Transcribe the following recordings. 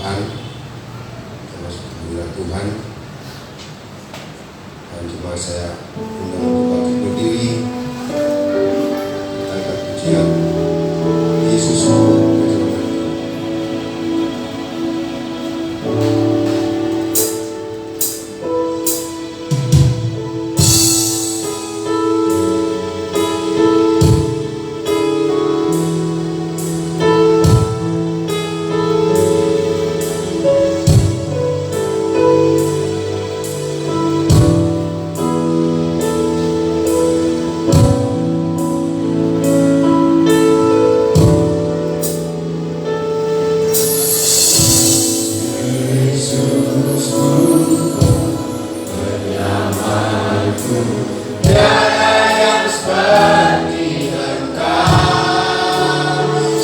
persembahan termasuk hadirat Tuhan. Dan cuma saya undang untuk bangkit berdiri, kita akan pujian Yesus.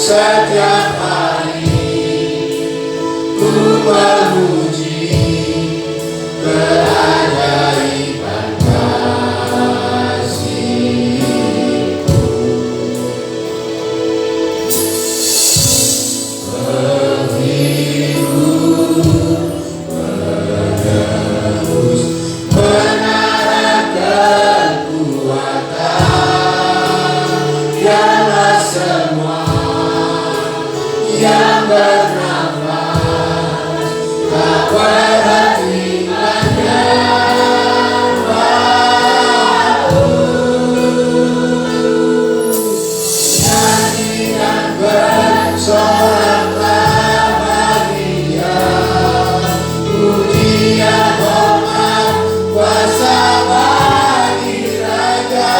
Setiap hari ku memuji keajaiban kasih-Mu. Menghibur, menebus, menaratkan kekuatan, dialah semua yang bernafas, tak berhenti menyembah-Mu. Nyanyi dan bersoraklah bagi Dia, pujian hormat kuasa bagi Raja.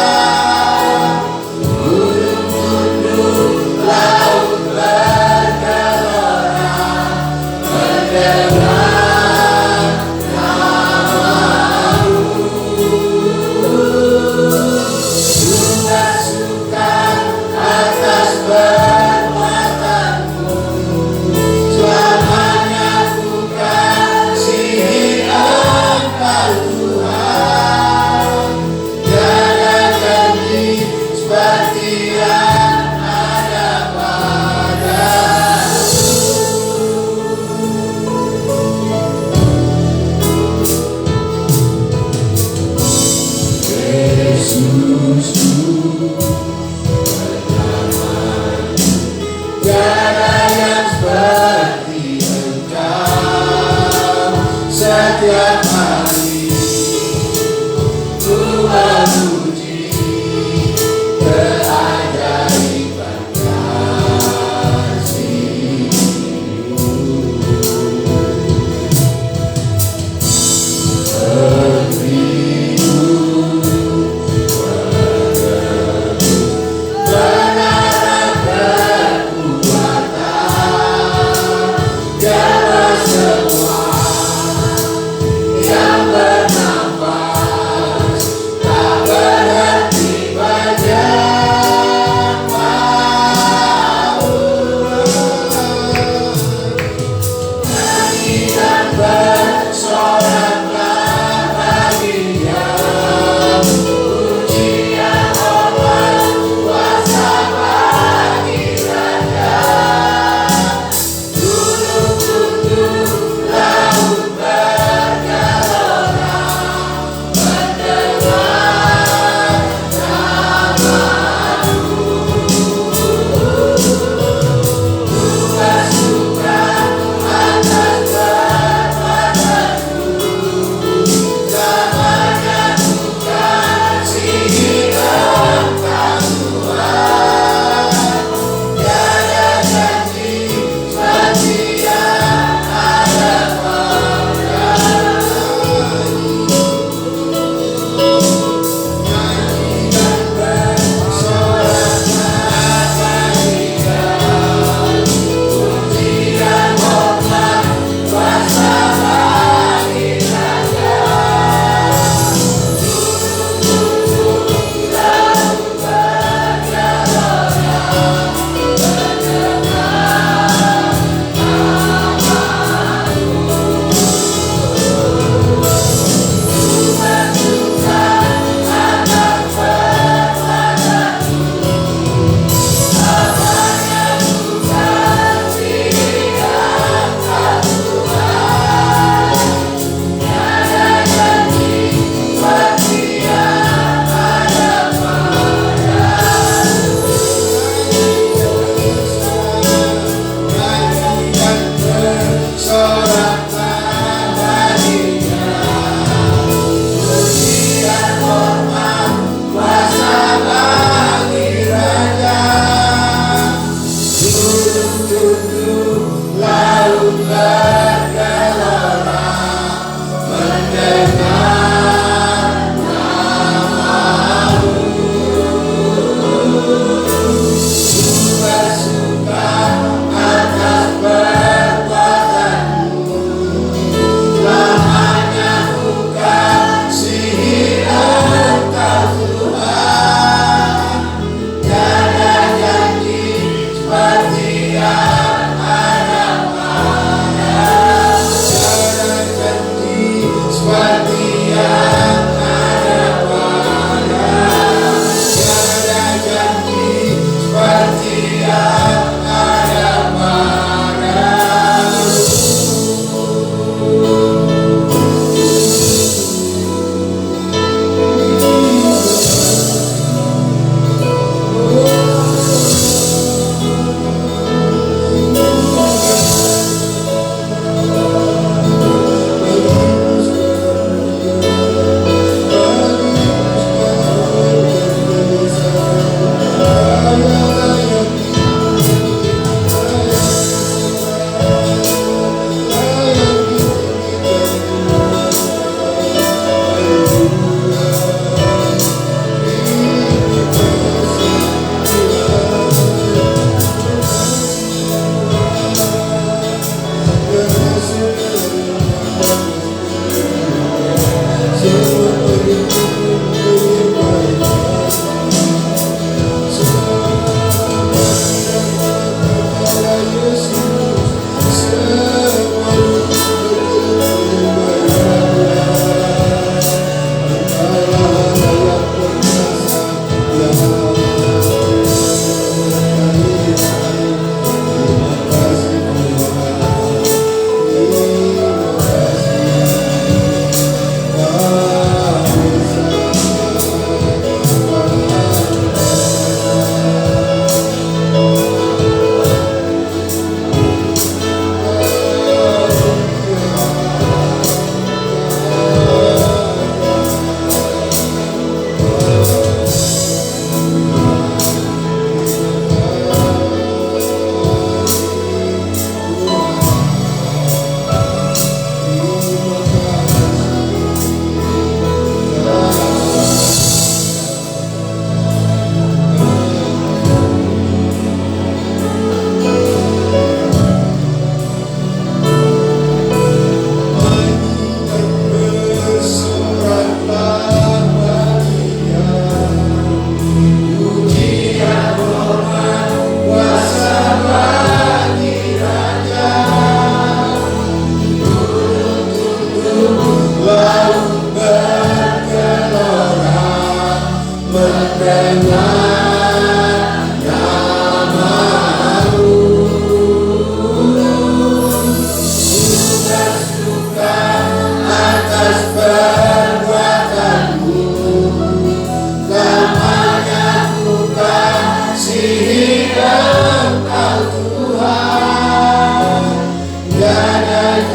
Gunung-gunung laut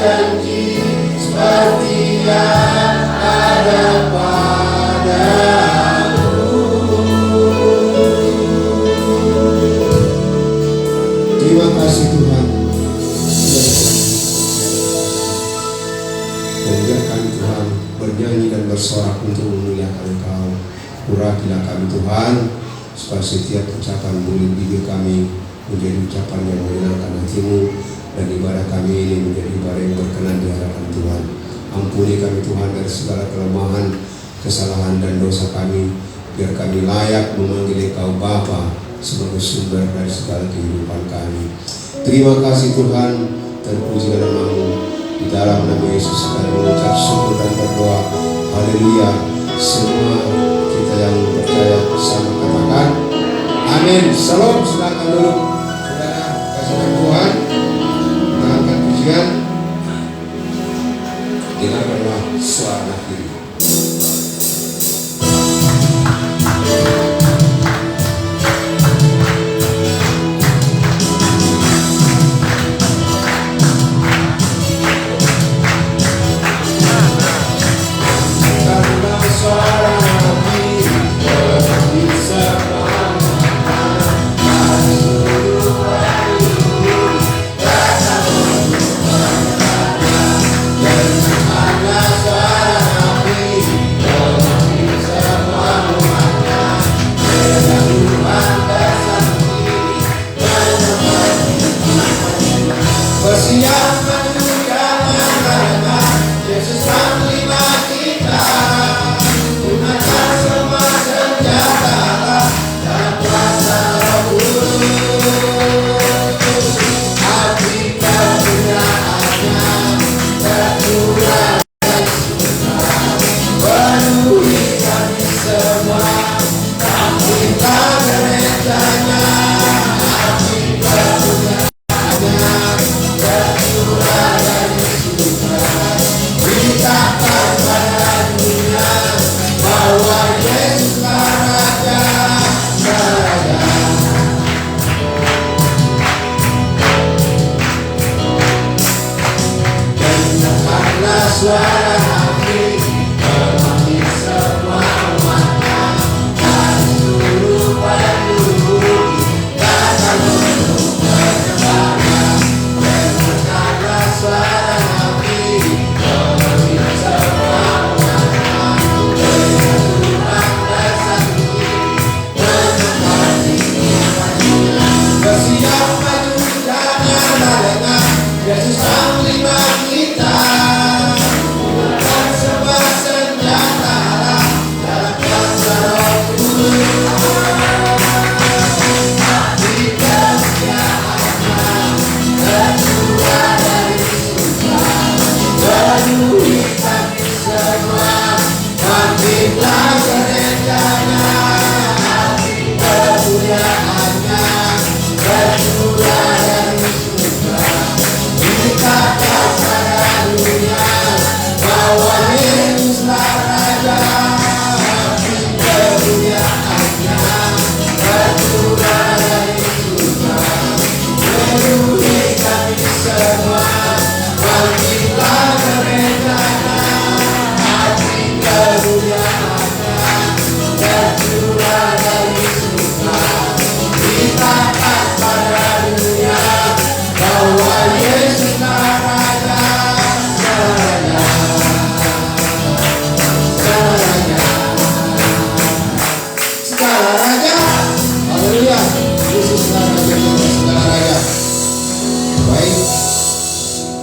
janji seperti yang ada padamu. Terima kasih Tuhan. Dan biar kami Tuhan bernyanyi dan bersorak untuk memuliakan Engkau. Urapilah kami Tuhan, supaya setiap ucapan mulut bibir kami menjadi ucapan yang menyenangkan hati-Mu, dan ibadah kami ini menjadi ibadah yang berkenan di hadapan Tuhan. Ampuni kami Tuhan dari segala kelemahan, kesalahan dan dosa kami, biar kami layak memanggil Engkau Bapa sebagai sumber dari segala kehidupan kami. Terima kasih Tuhan, terpujilah nama-Mu. Di dalam nama Yesus kami mengucap syukur dan berdoa. Haleluya. Semua kita yang percaya sama katakan amin. Salam. Silakan dulu saudara kasihkan Tuhan. Angkat pujian. Dengarkanlah suara diri.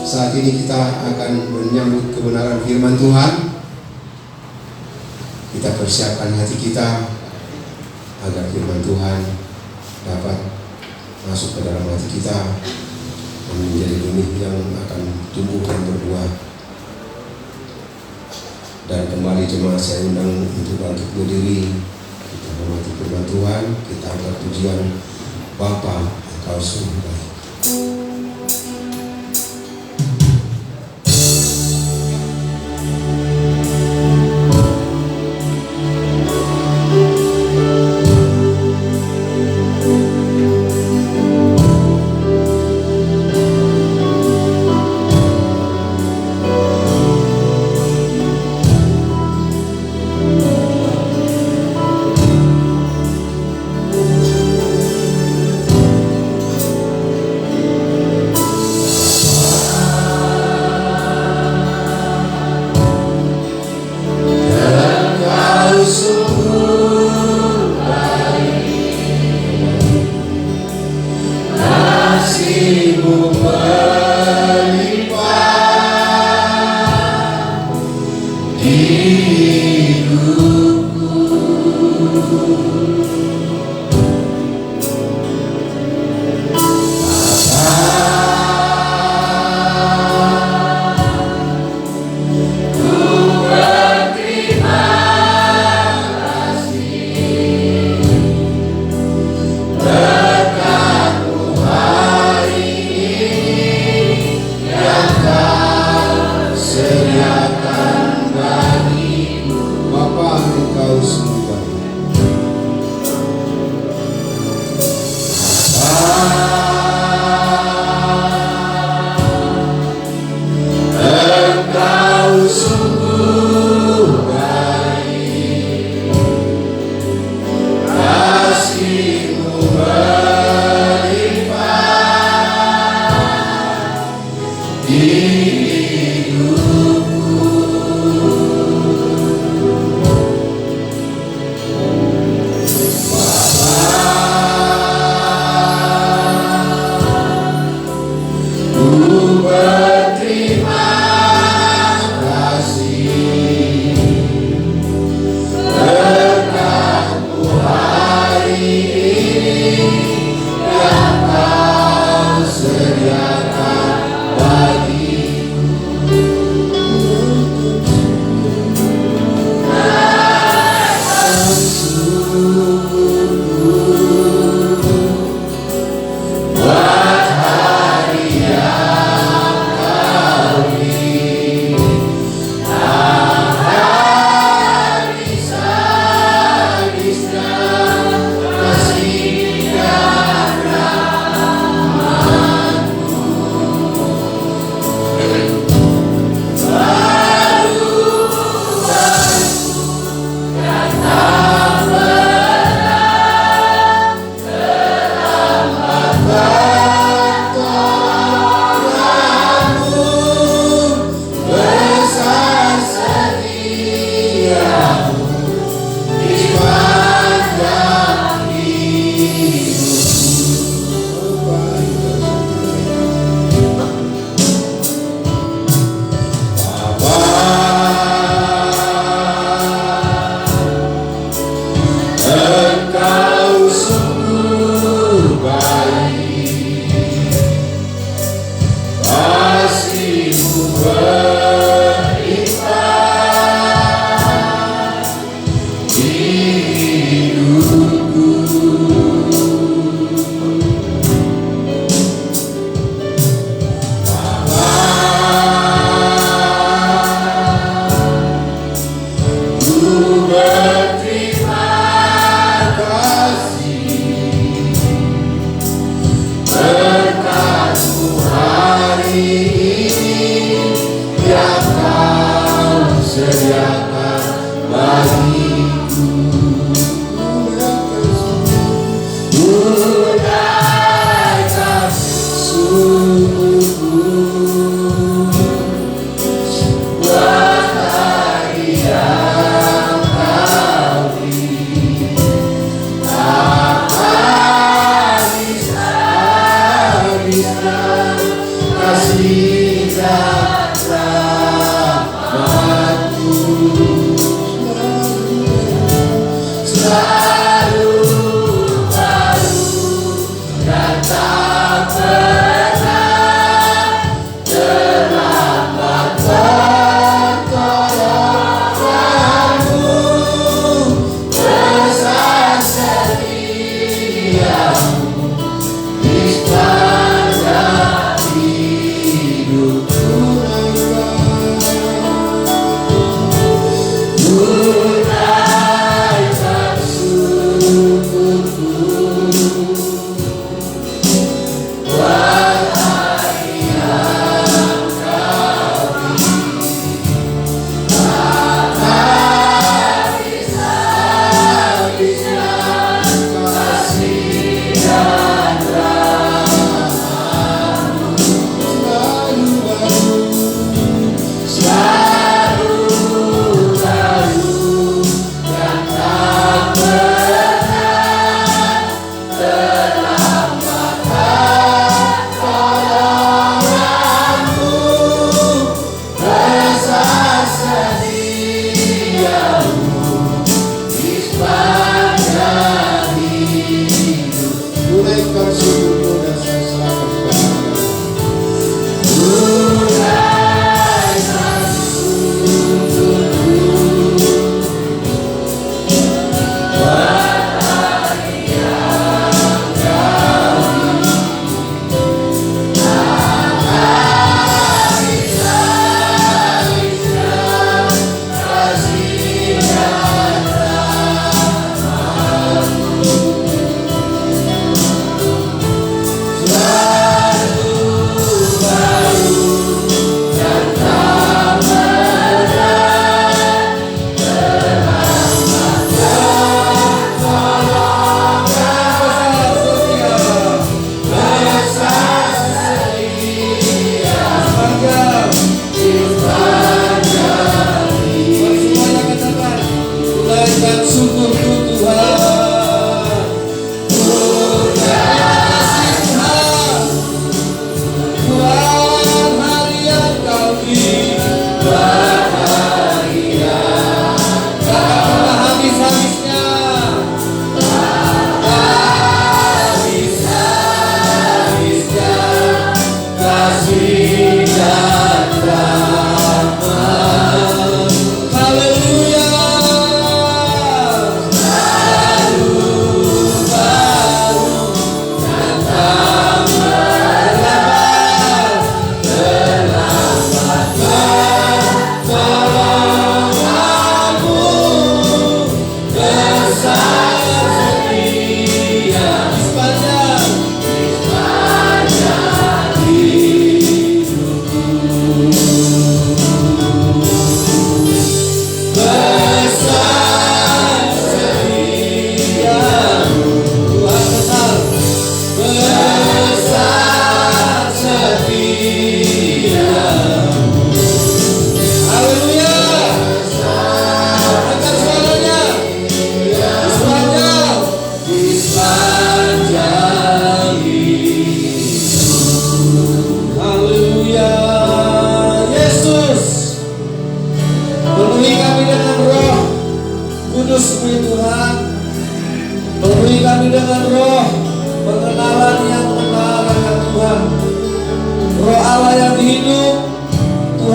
Saat ini kita akan menyambut kebenaran firman Tuhan. Kita persiapkan hati kita agar firman Tuhan dapat masuk ke dalam hati kita dan menjadi benih yang akan tumbuh dan berbuah. Dan kembali jemaat saya undang untuk bangkit berdiri. Kita hormati firman Tuhan, kita angkat pujian Bapa, Engkau sungguh baik. Selalu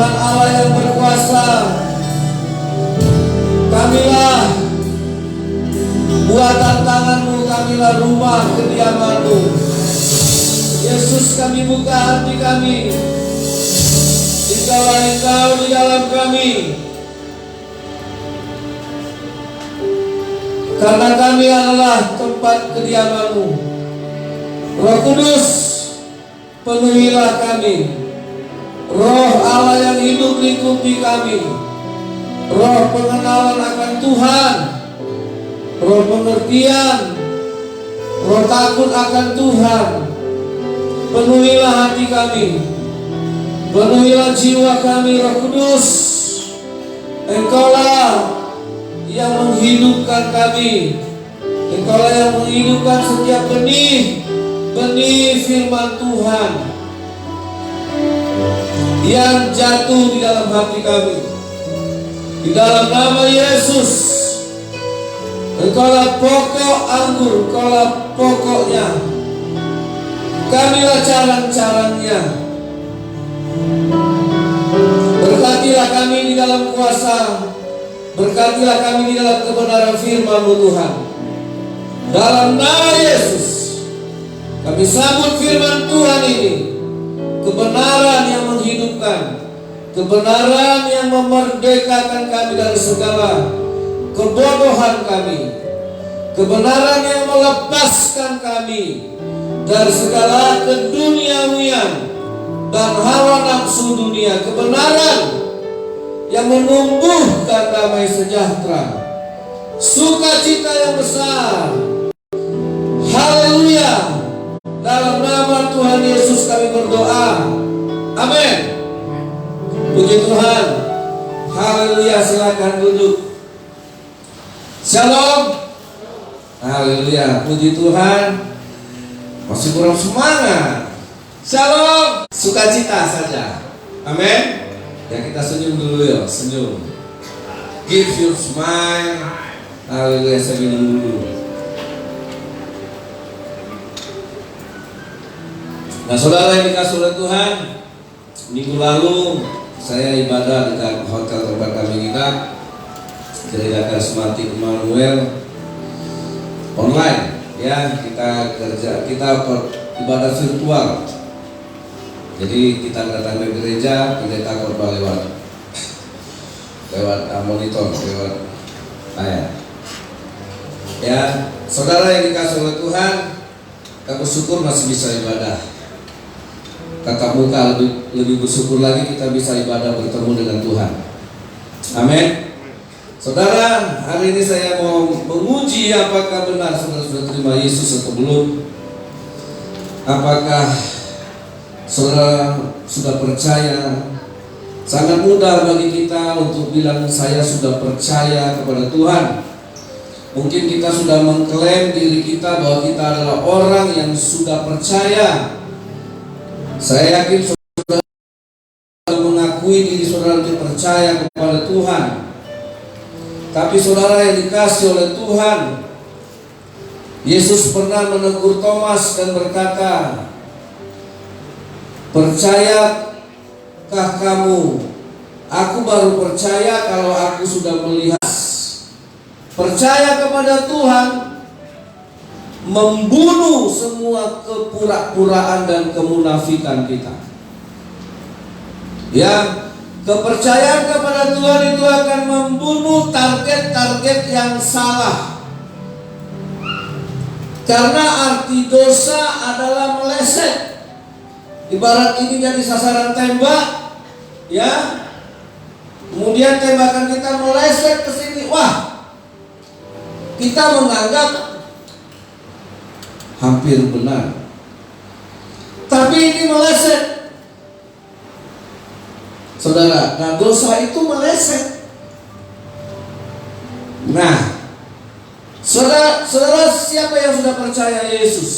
Tuhan Allah yang berkuasa, kamilah buatan tangan-Mu, kamilah rumah kediaman-Mu. Yesus, kami buka hati kami, Engkaulah Engkau di dalam kami, karena kami adalah tempat kediaman-Mu. Roh Kudus, penuhilah kami. Roh Allah yang hidup lingkupi kami. Roh pengenalan akan Tuhan, roh pengertian, roh takut akan Tuhan. Penuhilah hati kami, penuhilah jiwa kami. Roh Kudus, Engkaulah yang menghidupkan kami. Engkaulah yang menghidupkan setiap benih firman Tuhan yang jatuh di dalam hati kami. Di dalam nama Yesus, Engkaulah pokok anggur, Engkaulah pokoknya, kamilah carang-carangnya. Berkatilah kami di dalam kuasa, berkatilah kami di dalam kebenaran firman-Mu Tuhan. Dalam nama Yesus, kami sambut firman Tuhan ini, kebenaran yang menghidupkan, kebenaran yang memerdekakan kami dari segala kebodohan kami, kebenaran yang melepaskan kami dari segala keduniawian dan hawa nafsu dunia, kebenaran yang menumbuhkan damai sejahtera, sukacita yang besar. Haleluya. Dalam nama Tuhan Yesus kami berdoa. Amin. Puji Tuhan. Haleluya. Silakan duduk. Shalom. Haleluya. Puji Tuhan. Masih kurang semangat. Shalom. Sukacita saja. Amin. Ya, kita senyum dulu ya. Senyum. Give your smile. Haleluya. Saya minum dulu. Nah, saudara yang dikasih oleh Tuhan, minggu lalu saya ibadah di hotel tempat kami nginap, Gereja Karismatik Immanuel online. Ya, kita ibadah virtual. Jadi kita datang ke gereja, pendeta khotbah lewat monitor, lewat layar. Ya, saudara yang dikasih oleh Tuhan, kita bersyukur masih bisa ibadah. Tatap muka, lebih bersyukur lagi kita bisa ibadah bertemu dengan Tuhan. Amin. Saudara, hari ini saya mau menguji apakah benar saudara sudah terima Yesus atau belum. Apakah saudara sudah percaya? Sangat mudah bagi kita untuk bilang saya sudah percaya kepada Tuhan. Mungkin kita sudah mengklaim diri kita bahwa kita adalah orang yang sudah percaya. Saya yakin saudara mengakui diri saudara untuk percaya kepada Tuhan. Tapi saudara yang dikasih oleh Tuhan, Yesus pernah menegur Thomas dan berkata, percayakah kamu? Aku baru percaya kalau aku sudah melihat. Percaya kepada Tuhan membunuh semua kepura-puraan dan kemunafikan kita. Ya, kepercayaan kepada Tuhan itu akan membunuh target-target yang salah. Karena arti dosa adalah meleset. Ibarat ini jadi sasaran tembak, ya. Kemudian tembakan kita meleset ke sini, wah, kita menganggap hampir benar, tapi ini meleset, saudara. Nah, dosa itu meleset. Nah, saudara siapa yang sudah percaya Yesus?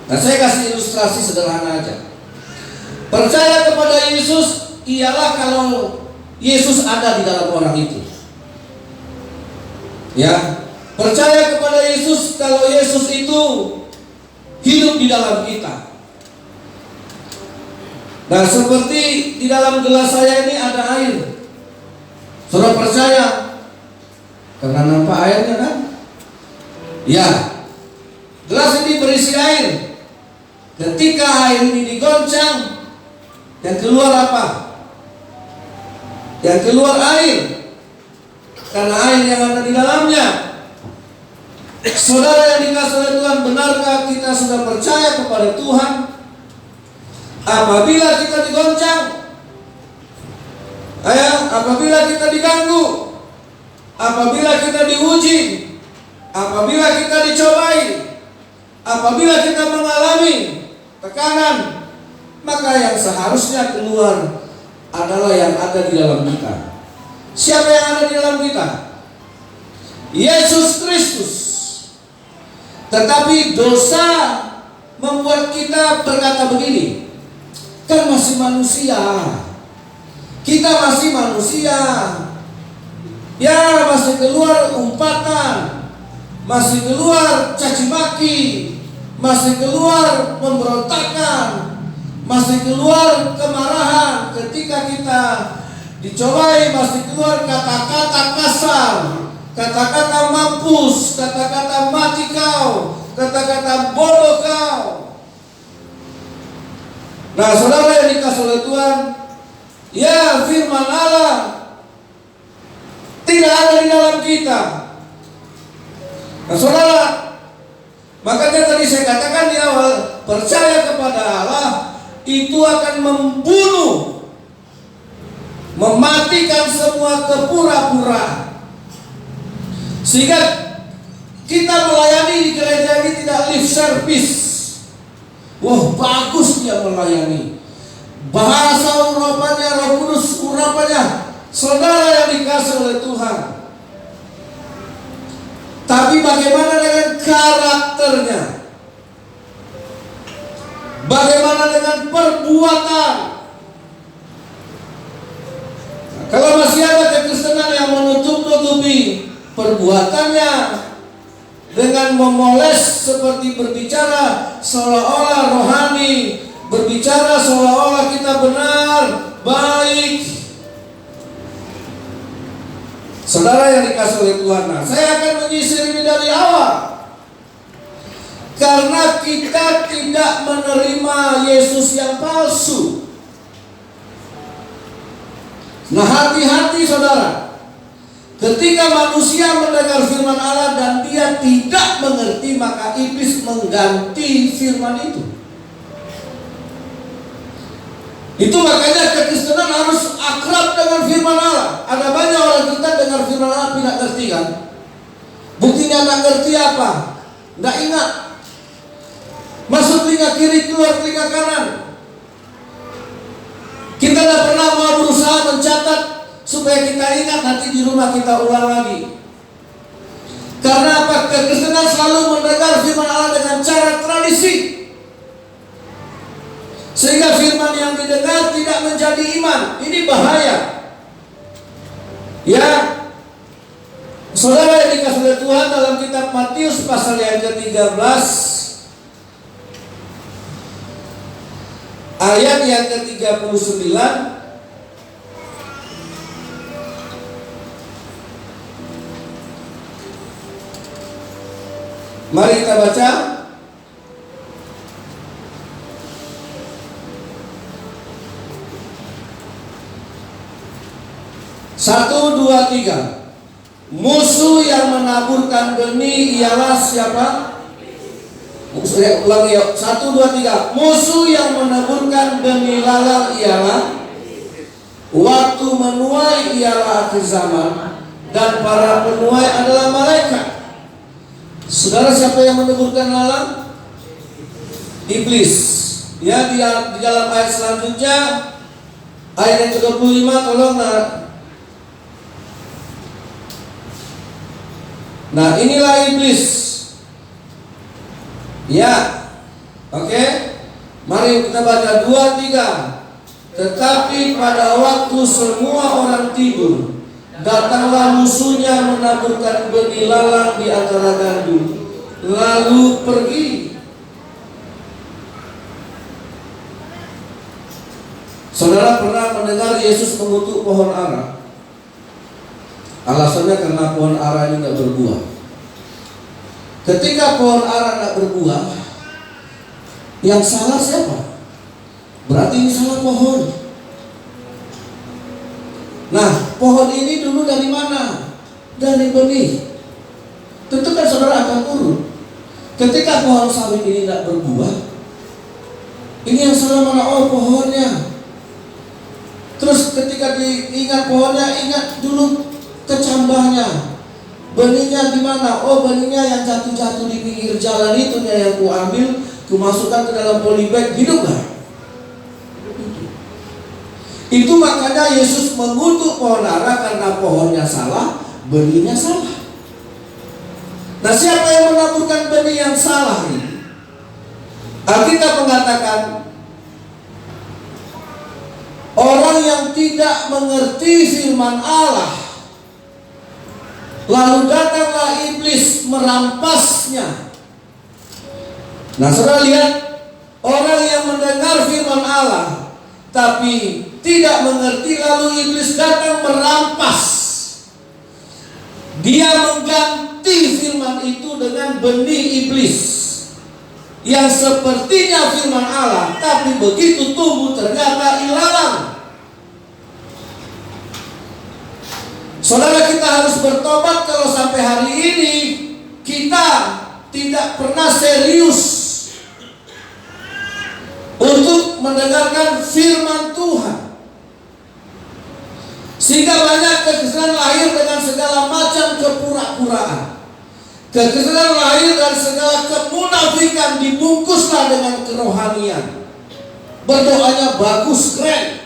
Nah, saya kasih ilustrasi sederhana aja. Percaya kepada Yesus ialah kalau Yesus ada di dalam orang itu. Ya, percaya kepada Yesus kalau Yesus itu hidup di dalam kita. Nah, seperti di dalam gelas saya ini ada air. Saudara percaya? Karena nampak airnya kan? Ya. Gelas ini berisi air. Ketika air ini digoncang, yang keluar apa? Yang keluar air. Karena air yang ada di dalamnya. Saudara yang dikasihi oleh Tuhan, benarkah kita sudah percaya kepada Tuhan? Apabila kita digoncang, apabila kita diganggu, apabila kita diuji, apabila kita dicobai, apabila kita mengalami tekanan, maka yang seharusnya keluar adalah yang ada di dalam kita. Siapa yang ada di dalam kita? Yesus Kristus. Tetapi dosa membuat kita berkata begini, kan masih manusia, kita masih manusia, ya masih keluar umpatan, masih keluar caci maki, masih keluar pemberontakan, masih keluar kemarahan. Ketika kita dicobai, masih keluar kata-kata kasar, kata-kata mampus, kata-kata mati kau, kata-kata bodoh kau. Nah, saudara yang dikasihi oleh Tuhan, ya firman Allah tidak ada di dalam kita. Nah, saudara, makanya tadi saya katakan di awal, percaya kepada Allah itu akan membunuh, mematikan semua kepura-puraan. Sehingga kita melayani di gereja ini tidak lip service. Wah, bagus dia melayani, bahasa urapannya, Roh Kudus urapannya. Saudara yang dikasihi oleh Tuhan, tapi bagaimana dengan karakternya? Bagaimana dengan perbuatan? Nah, kalau masih ada kekristenan yang menutup-nutupi perbuatannya dengan memoles, seperti berbicara seolah-olah rohani, berbicara seolah-olah kita benar, baik. Saudara yang dikasihi oleh Tuhan, nah, saya akan menyisir ini dari awal. Karena kita tidak menerima Yesus yang palsu. Nah, hati-hati saudara. Ketika manusia mendengar firman Allah dan dia tidak mengerti, maka iblis mengganti firman itu. Itu makanya kekristenan harus akrab dengan firman Allah. Ada banyak orang kita dengar firman Allah tidak ngerti kan? Buktinya tidak ngerti apa? Tidak ingat. Masuk telinga kiri, keluar telinga kanan. Kita tidak pernah mau berusaha mencatat supaya kita ingat, nanti di rumah kita ulang lagi. Karena apa? Kekristenan selalu mendengar firman Allah dengan cara tradisi, sehingga firman yang didengar tidak menjadi iman. Ini bahaya. Ya, saudara yang dikasihi oleh Tuhan, dalam kitab Matius pasal yang ke-13 ayat yang ke-39, mari kita baca. Satu, dua, tiga. Musuh yang menaburkan benih ialah siapa? Ulangi ya. 1, 2, 3. Musuh yang menaburkan benih lalang ialah waktu menuai ialah akhir zaman, dan para penuai adalah malaikat. Saudara, siapa yang menaburkan lalang? Iblis. Ya, di dalam ayat selanjutnya, ayat yang ke-25, tolong. Nah, inilah iblis. Ya, oke. Mari kita baca 2, 3. Tetapi pada waktu semua orang tidur, datanglah musuhnya menaburkan benih lalang di antara gandum, lalu pergi. Saudara pernah mendengar Yesus mengutuk pohon ara? Alasannya karena pohon ara ini tidak berbuah. Ketika pohon ara tidak berbuah, yang salah siapa? Berarti ini salah pohon. Nah, pohon ini dulu dari mana? Dari benih. Tentu kan saudara akan urut. Ketika pohon sawit ini tidak berbuah, ini yang salah mana? Oh, pohonnya. Terus ketika diingat pohonnya, ingat dulu kecambahnya. Benihnya di mana? Oh, benihnya yang jatuh-jatuh di pinggir jalan itu yang ku ambil, ku masukkan ke dalam polybag, hidup gak? Itu makanya Yesus mengutuk pohon ara karena pohonnya salah, benihnya salah. Nah, siapa yang menaburkan benih yang salah ini? Alkitab mengatakan orang yang tidak mengerti firman Allah, lalu datanglah iblis merampasnya. Nah, saudara lihat, orang yang mendengar firman Allah tapi tidak mengerti, lalu iblis datang merampas. Dia mengganti firman itu dengan benih iblis yang sepertinya firman Allah, tapi begitu tumbuh ternyata ilalang. Saudara, kita harus bertobat kalau sampai hari ini kita tidak pernah serius untuk mendengarkan firman Tuhan, sehingga banyak kekristenan lahir dengan segala macam kepura-puraan. Kekristenan lahir dari segala kemunafikan, dibungkuslah dengan kerohanian. Berdoanya bagus, keren.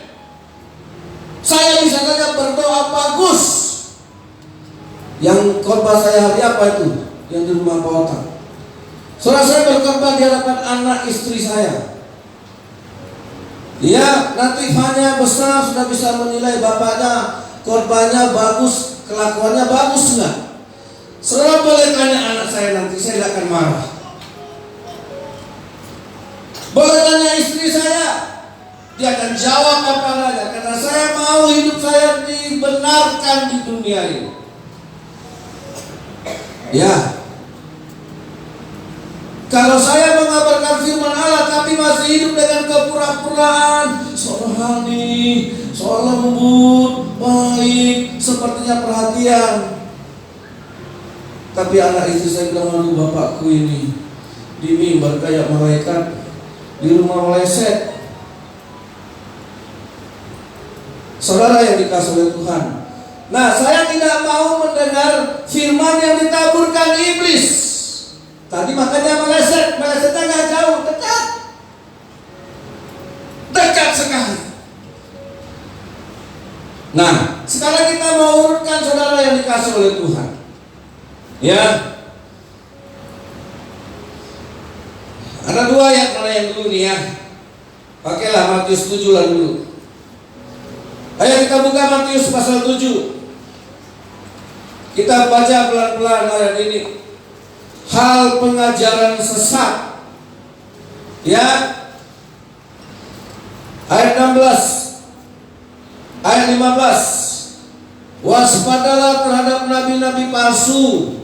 Saya bisa saja berdoa bagus. Yang khotbah saya hari apa itu? Yang di rumah Pak Otak. Saudara, saya berkhotbah di hadapan anak istri saya. Ya, nanti Fanya besar sudah bisa menilai bapaknya khotbahnya bagus, kelakuannya bagus enggak? Saudara boleh tanya anak saya nanti, saya tidak akan marah. Boleh tanya istri saya, dia akan jawab apa saja, karena saya mau hidup saya dibenarkan di dunia ini. Ya, kalau saya mengabarkan firman Allah tapi masih hidup dengan kepura-puraan, so rohani, so lembut, baik, sepertinya perhatian, tapi anak istri saya bilang, aduh bapakku ini di mimbar kayak malaikat, di rumah meleset. Saudara yang dikasih oleh Tuhan, nah, saya tidak mau mendengar firman yang ditaburkan iblis. Tadi makanya melesetnya nggak jauh, dekat sekali. Nah, sekarang kita mau urutkan saudara yang dikasih oleh Tuhan. Ya, ada dua ayat, mana yang dulu nih ya? Pakailah Matius 7 lah dulu. Ayo kita buka Matius pasal 7. Kita baca pelan-pelan ayat ini. Hal pengajaran sesat. Ya. Ayat 16. Ayat 15. Waspadalah terhadap nabi-nabi palsu.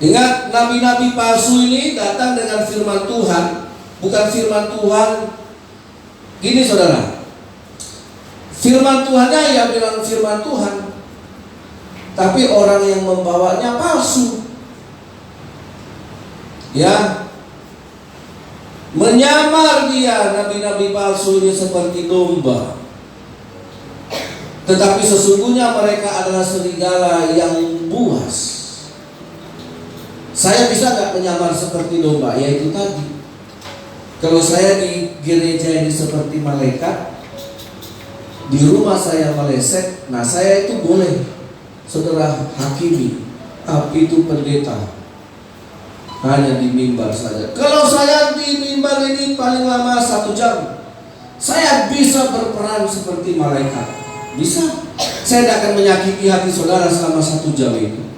Ingat, nabi-nabi palsu ini datang dengan firman Tuhan, bukan firman Tuhan. Gini saudara, firman Tuhannya ya bilang firman Tuhan, tapi orang yang membawanya palsu. Ya, menyamar dia, nabi-nabi palsu ini seperti domba, tetapi sesungguhnya mereka adalah serigala yang buas. Saya bisa gak menyamar seperti domba? Yaitu tadi, kalau saya di gereja ini seperti malaikat, di rumah saya meleset, nah saya itu boleh saudara hakimi, tapi itu pendeta, hanya di mimbar saja. Kalau saya di mimbar ini paling lama 1 jam, saya bisa berperan seperti malaikat. Bisa. Saya tidak akan menyakiti hati saudara selama 1 jam itu.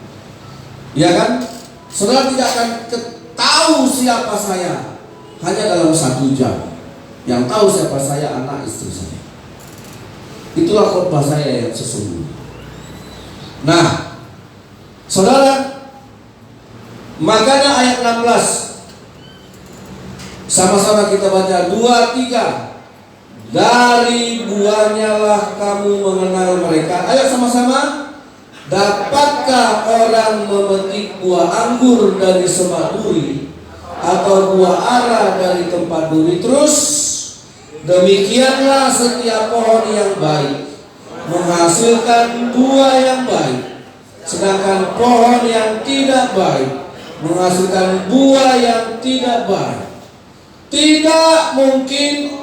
Ya kan? Saudara tidak akan tahu siapa saya, hanya dalam 1 jam. Yang tahu siapa saya, anak istri saya. Itulah khotbah saya yang sesungguhnya. Nah, saudara, makanya ayat 16 sama-sama kita baca 2-3. Dari buahnya lah kamu mengenal mereka. Ayo sama-sama. Dapatkah orang memetik buah anggur dari semak duri, atau buah ara dari tempat duri? Terus, demikianlah setiap pohon yang baik menghasilkan buah yang baik, sedangkan pohon yang tidak baik menghasilkan buah yang tidak baik. Tidak mungkin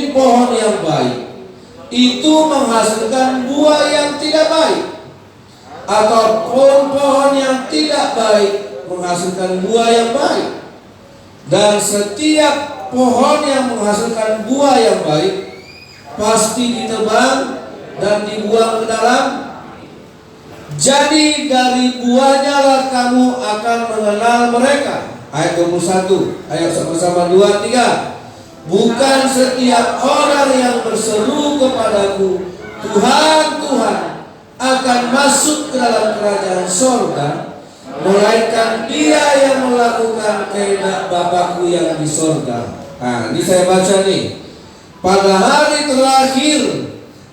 pohon yang baik itu menghasilkan buah yang tidak baik, ataupun pohon yang tidak baik menghasilkan buah yang baik. Dan setiap pohon yang menghasilkan buah yang baik pasti ditebang dan dibuang ke dalam. Jadi dari buahnya lah kamu akan mengenal mereka. Ayat 21, ayat sama-sama 2-3. Bukan setiap orang yang berseru kepadaku, Tuhan, Tuhan, akan masuk ke dalam kerajaan sorga, melainkan dia yang melakukan kehendak Bapakku yang di sorga. Nah, ini saya baca nih. Pada hari terakhir,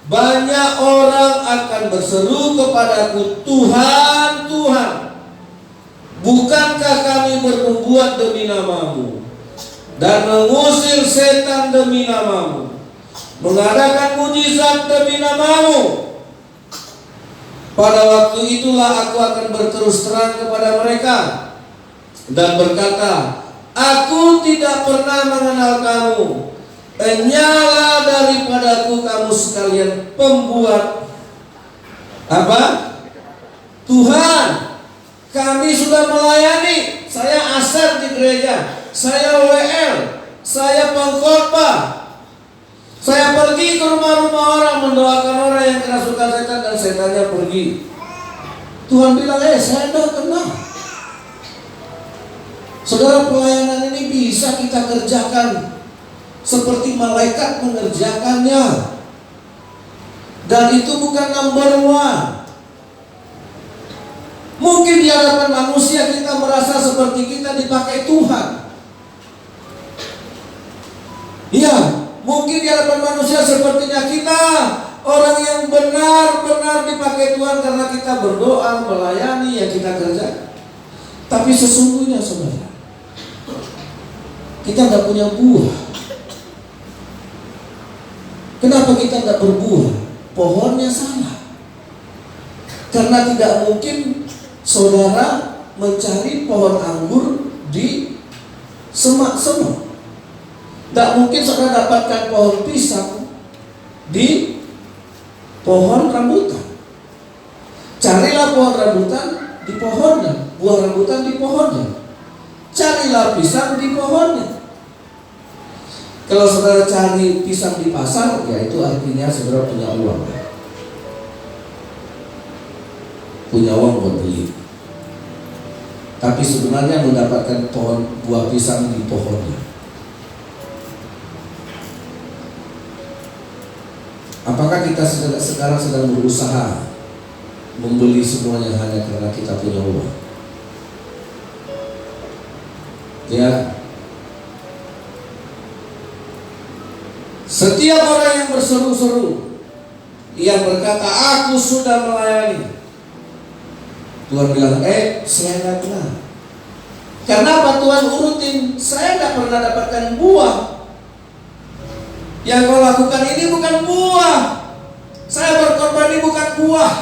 banyak orang akan berseru kepadaku, Tuhan, Tuhan, bukankah kami bernubuat demi namamu, dan mengusir setan demi namamu, mengadakan mujizat demi namamu? Pada waktu itulah aku akan berterus terang kepada mereka dan berkata, aku tidak pernah mengenal kamu. Enyalah daripadaku kamu sekalian pembuat apa? Tuhan, kami sudah melayani. Saya asar di gereja, saya WL, saya pengkhotbah, saya pergi ke rumah-rumah orang mendoakan orang yang kerasukan setan dan setannya pergi. Tuhan bilang, saya dah kenal. Saudara, pelayanan ini bisa kita kerjakan seperti malaikat mengerjakannya. Dan itu bukan number 1. Mungkin di hadapan manusia kita merasa seperti kita dipakai Tuhan. Ya, mungkin di hadapan manusia sepertinya kita orang yang benar-benar dipakai Tuhan karena kita berdoa, melayani, yang kita kerja. Tapi sesungguhnya saudara, kita tidak punya buah. Kenapa kita tidak berbuah? Pohonnya salah. Karena tidak mungkin saudara mencari pohon anggur di semak-semak. Tidak mungkin saudara dapatkan pohon pisang di pohon rambutan. Carilah pohon rambutan di pohonnya, buah rambutan di pohonnya. Carilah pisang di pohonnya. Kalau saudara cari pisang di pasar, ya itu artinya saudara punya uang. Punya uang buat beli. Tapi sebenarnya mendapatkan pohon buah pisang di pohonnya. Apakah kita sekarang sedang berusaha membeli semuanya hanya karena kita punya uang? Ya. Setiap orang yang berseru-seru, yang berkata, aku sudah melayani, Tuhan bilang, saya nggak kenal. Karena apa? Tuhan urutin, saya nggak pernah dapatkan buah. Yang kau lakukan ini bukan buah. Saya berkorban ini bukan buah.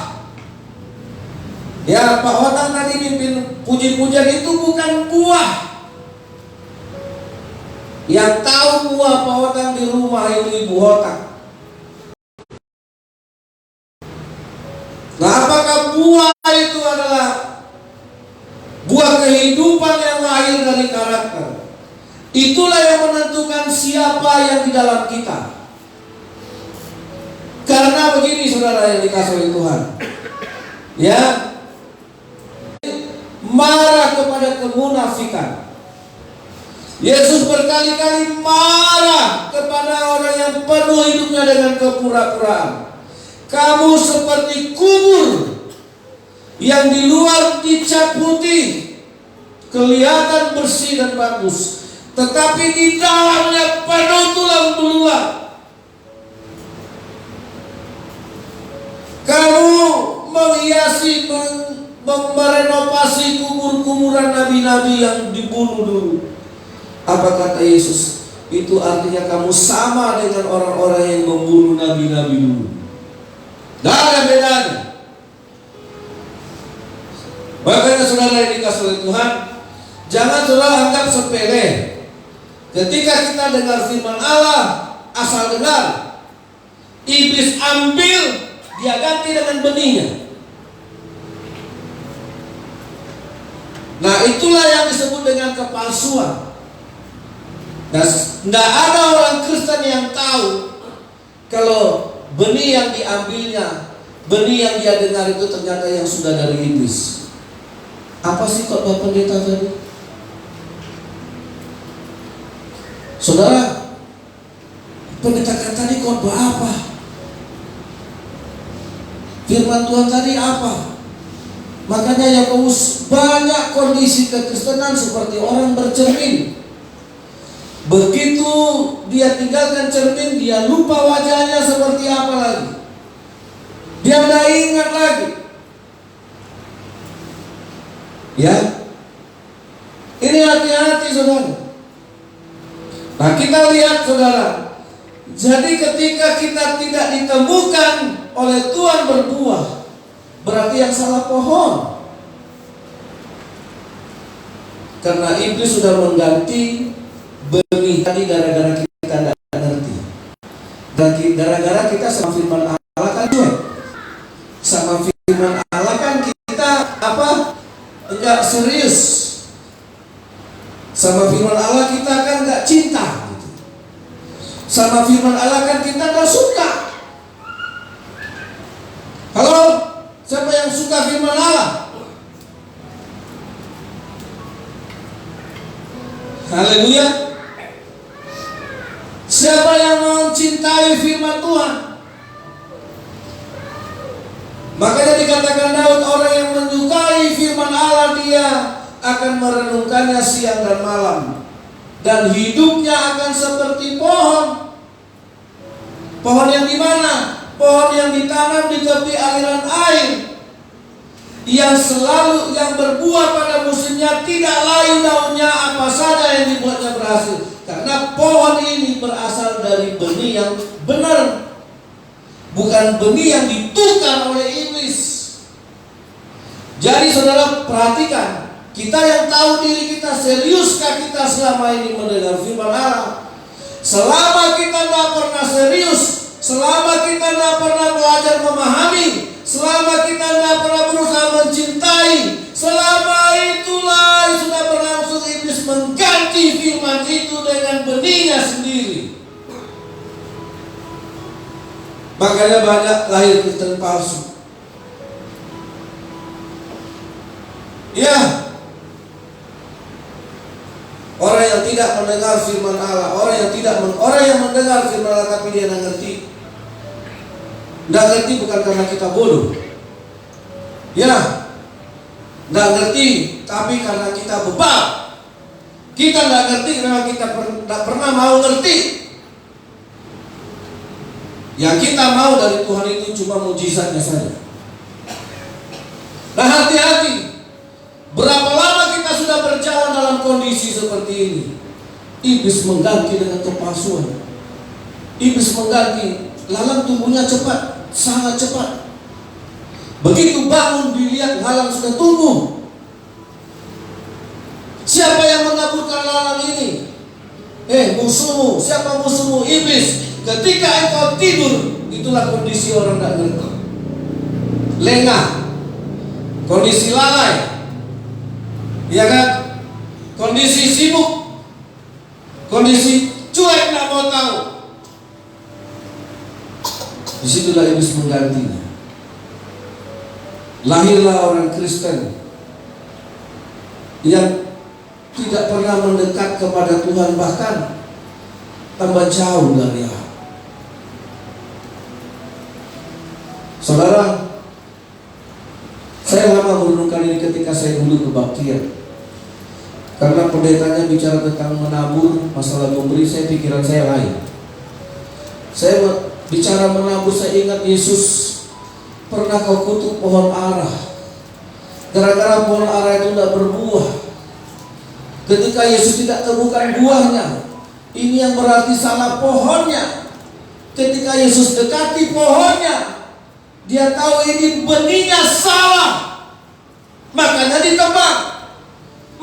Ya, Pak Hotang tadi mimpin puji-pujian itu bukan buah. Yang tahu buah Pak Hotang di rumah itu Ibu Hotang. Nah, apakah buah itu adalah buah kehidupan yang lahir dari karakter? Itulah yang menentukan siapa yang di dalam kita. Karena begini saudara yang dikasihi oleh Tuhan, ya, marah kepada kemunafikan. Yesus berkali-kali marah kepada orang yang penuh hidupnya dengan kepura-puraan. Kamu seperti kubur yang di luar dicat putih, kelihatan bersih dan bagus, tetapi di dalamnya penuh tulang belulang. Kamu menghiasi, merenovasi kubur-kuburan nabi-nabi yang dibunuh dulu. Apa kata Yesus? Itu artinya kamu sama dengan orang-orang yang membunuh nabi-nabi dulu. Tidak ada bedanya. Makanya saudara yang dikasih oleh Tuhan, jangan saudara anggap sepele. Ketika kita dengar firman Allah, asal dengar, iblis ambil, dia ganti dengan benihnya. Nah, itulah yang disebut dengan kepalsuan. Nah, tidak ada orang Kristen yang tahu kalau benih yang diambilnya, benih yang dia dengar itu ternyata yang sudah dari iblis. Apa sih khotbah pendeta tadi? Saudara, pendeta tadi khotbah apa? Firman Tuhan tadi apa? Makanya Yakobus banyak kondisi kekristenan seperti orang bercermin. Begitu dia tinggalkan cermin, dia lupa wajahnya seperti apa lagi. Dia tidak ingat lagi. Ya, ini hati-hati saudara. Nah, kita lihat saudara. Jadi ketika kita tidak ditemukan oleh Tuhan berbuah, berarti yang salah pohon. Karena iblis sudah mengganti benih tadi gara-gara kita tidak ngerti. Dan gara-gara kita sama firman Allah kan cuek. Sama firman Allah kan kita apa? Enggak serius. Sama firman Allah kita kan enggak cinta gitu. Sama firman Allah kan kita enggak suka. Halo? Siapa yang suka firman Allah? Haleluya. Siapa yang mencintai firman Tuhan? Makanya dikatakan Daud, orang yang menyukai firman Allah, dia akan merenungkannya siang dan malam, dan hidupnya akan seperti pohon. Pohon yang di mana? Pohon yang ditanam di tepi aliran air, yang selalu yang berbuah pada musimnya, tidak layu daunnya, apa saja yang dibuatnya berhasil. Karena pohon ini berasal dari benih yang benar, bukan benih yang ditukar oleh iblis. Jadi saudara perhatikan, kita yang tahu diri kita, seriuskah kita selama ini mendengar firman Allah? Selama kita tidak pernah serius, selama kita tidak pernah belajar memahami, selama kita tidak pernah berusaha mencintai, selama itulah sudah berlangsung iblis mengganti firman itu dengan benihnya sendiri. Makanya banyak lahir Kristen palsu. Ya, orang yang tidak mendengar firman Allah, orang yang mendengar firman Allah tapi dia tidak ngerti. Tidak ngerti bukan karena kita bodoh. Ya, tidak ngerti tapi karena kita bebal. Kita tidak ngerti karena kita tidak pernah mau ngerti. Yang kita mau dari Tuhan itu cuma mujizatnya saja. Nah, hati-hati. Berapa lama kita sudah berjalan dalam kondisi seperti ini? Iblis mengganti dengan kepalsuan. Iblis mengganti, lalang tumbuhnya cepat, sangat cepat. Begitu bangun dilihat lalang sudah tumbuh. Siapa yang mengaburkan lalang ini? Musuhmu. Siapa musuhmu? Iblis. Ketika engkau tidur, itulah kondisi orang tidak ngerti. Lengah, kondisi lalai, ya kan? Kondisi sibuk, kondisi cuek, tidak mau tahu. Disitulah iblis menggantinya. Lahirlah orang Kristen yang tidak pernah mendekat kepada Tuhan, bahkan tambah jauh dari Allah. Saudara, saya lama merenungkan ini ketika saya dulu kebaktian. Karena pendetanya bicara tentang menabur, masalah memberi, pikiran saya lain. Saya bicara menabur, saya ingat Yesus pernah kau kutuk pohon ara. Gara-gara pohon ara itu tidak berbuah. Ketika Yesus tidak temukan buahnya, ini yang berarti salah pohonnya. Ketika Yesus dekati pohonnya, dia tahu ini benihnya salah, makanya ditebang,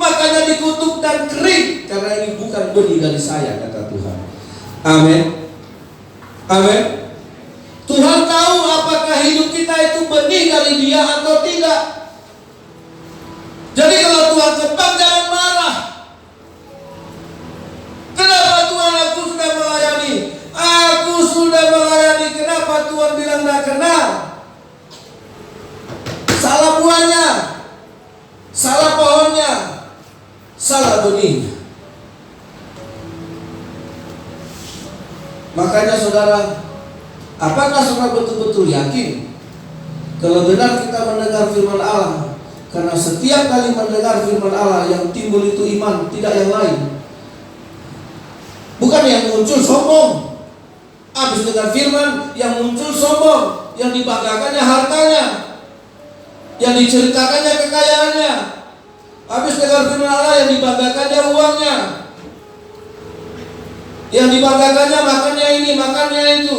makanya dikutuk dan kering, karena ini bukan benih dari saya, kata Tuhan. Amin. Amin. Tuhan tahu apakah hidup kita itu benih dari Dia atau tidak. Jadi kalau Tuhan tebang, jangan marah. Kenapa Tuhan, aku sudah melayani? Aku sudah melayani. Kenapa Tuhan bilang tidak kenal? Salah buahnya, salah pohonnya, salah benihnya. Makanya saudara, apakah saudara betul-betul yakin kalau benar kita mendengar firman Allah? Karena setiap kali mendengar firman Allah yang timbul itu iman, tidak yang lain. Bukan yang muncul sombong. Habis dengar firman, yang muncul sombong, yang dibanggakannya hartanya, yang diceritakannya kekayaannya. Habis dengar firman Allah, yang dibanggakannya uangnya, yang dibanggakannya makannya ini, makannya itu.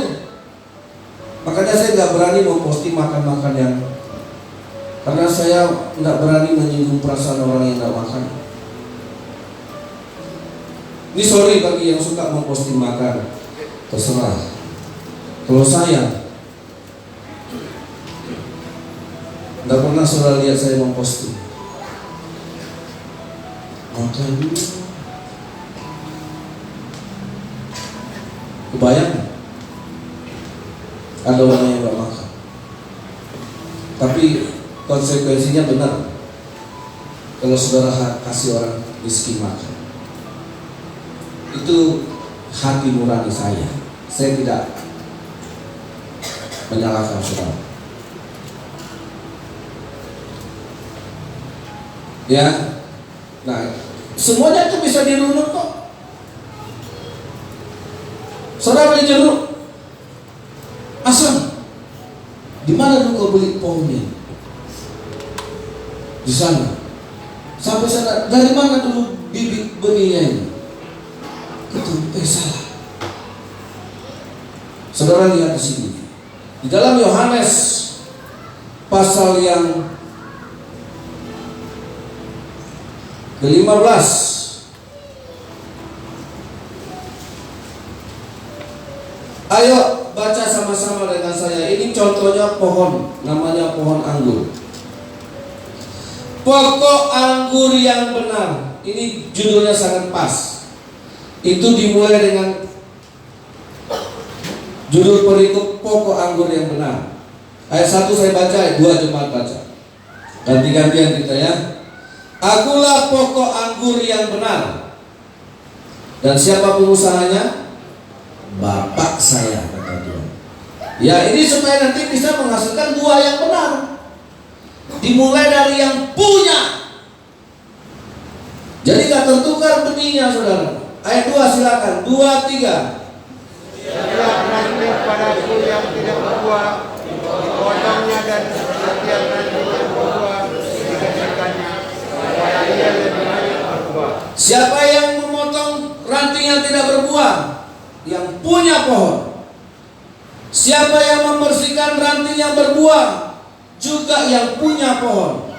Makanya saya nggak berani memposting makan-makan yang, karena saya nggak berani menyinggung perasaan orang yang nggak makan. Ini sorry bagi yang suka memposting makan, terserah. Kalau saya nggak pernah saudara lihat saya memposting makan. Kebayang ada orang yang nggak makan, tapi konsekuensinya benar. Kalau saudara kasih orang miskin makan, itu hati nurani saya. Saya tidak menyalahkan saudara. Ya, nah semuanya itu bisa dirunut kok. Saudara beli jeruk, asam. Di mana dulu kau beli pohonnya? Di sana. Sampai sana. Dari mana dulu bibit benihnya ini? Itu salah. Saudara lihat di sini. Di dalam Yohanes pasal yang ke-15. Ayo baca sama-sama dengan saya. Ini contohnya pohon, namanya pohon anggur. Pokok anggur yang benar. Ini judulnya sangat pas. Itu dimulai dengan judul perikop pokok anggur yang benar. Ayat 1 saya baca, ayat 2 jemaat baca. Ganti-gantian kita ya. Akulah pokok anggur yang benar. Dan siapa pengusahanya? Bapak saya, kata Tuhan. Ya, ini supaya nanti bisa menghasilkan buah yang benar. Dimulai dari yang punya. Jadi gak tertukar benihnya, saudara. Ayat 2 silakan. 2, 3. Setiap ranting padaku yang tidak berbuah, dipotongnya, dan setiap ranting yang berbuah, dikecilkannya, supaya ia lebih banyak berbuah. Siapa yang memotong ranting yang tidak berbuah? Yang punya pohon. Siapa yang membersihkan ranting yang berbuah? Juga yang punya pohon.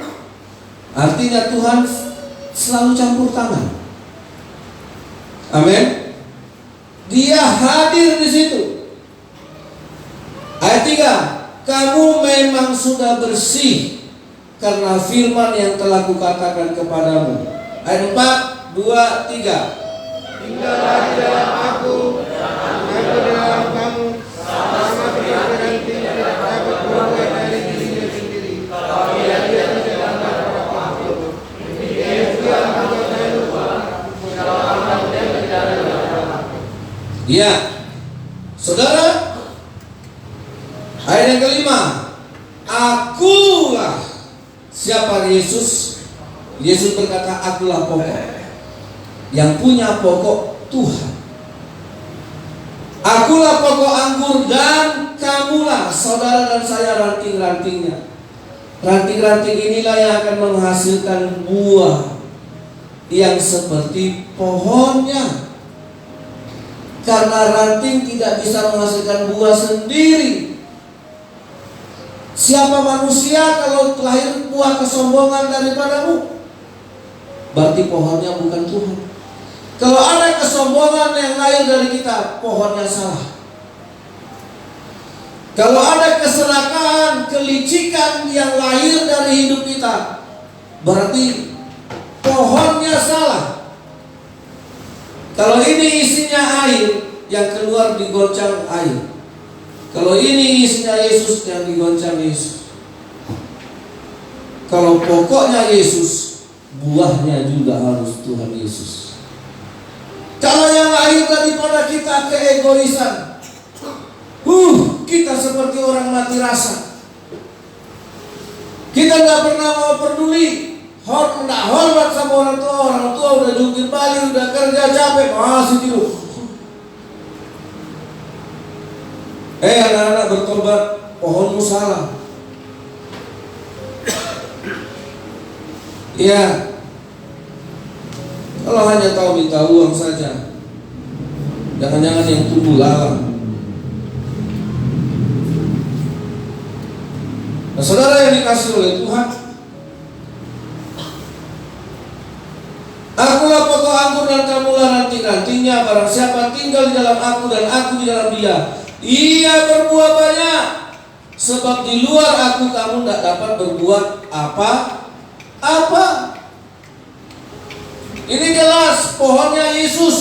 Artinya Tuhan selalu campur tangan. Amin. Dia hadir di situ. Ayat 3. Kamu memang sudah bersih karena firman yang telah kukatakan kepadamu. Ayat 4, 2, 3. Tinggallah di dalam aku di dalam kamu, sama seperti ranting tidak dapat berbuah dari dirinya sendiri kalau dia tidak dapat berbuah. Demikian juga kamu Ya, saudara, ayat yang kelima, akulah. Siapa Yesus? Yesus berkata, akulah pokok. Yang punya pokok Tuhan. Akulah pokok anggur dan kamulah, saudara dan saya, ranting-rantingnya. Ranting-ranting inilah yang akan menghasilkan buah yang seperti pohonnya. Karena ranting tidak bisa menghasilkan buah sendiri. Siapa manusia kalau lahir buah kesombongan daripadamu? Berarti pohonnya bukan Tuhan. Kalau ada kesombongan yang lahir dari kita, pohonnya salah. Kalau ada keserakahan, kelicikan yang lahir dari hidup kita, berarti pohonnya salah. Kalau ini isinya air, yang keluar digoncang air. Kalau ini isinya Yesus, yang digoncang Yesus. Kalau pokoknya Yesus, buahnya juga harus Tuhan Yesus. Kalau yang lahir daripada kita keegoisan, kita seperti orang mati rasa. Kita nggak pernah mau peduli, nggak hormat sama orang tua udah jungkir balik, udah kerja capek, masih tidur. Anak-anak bertobat, pohonmu salah. Ya, kalau hanya tahu minta uang saja, jangan-jangan yang tumbuh lalang. Nah, saudara yang dikasih oleh Tuhan, akulah pokok anggur dan kamulah ranting-rantingnya. Barang siapa tinggal di dalam aku dan aku di dalam dia, ia berbuah banyak. Sebab di luar aku kamu tidak dapat berbuat apa-apa. Ini jelas, pohonnya Yesus,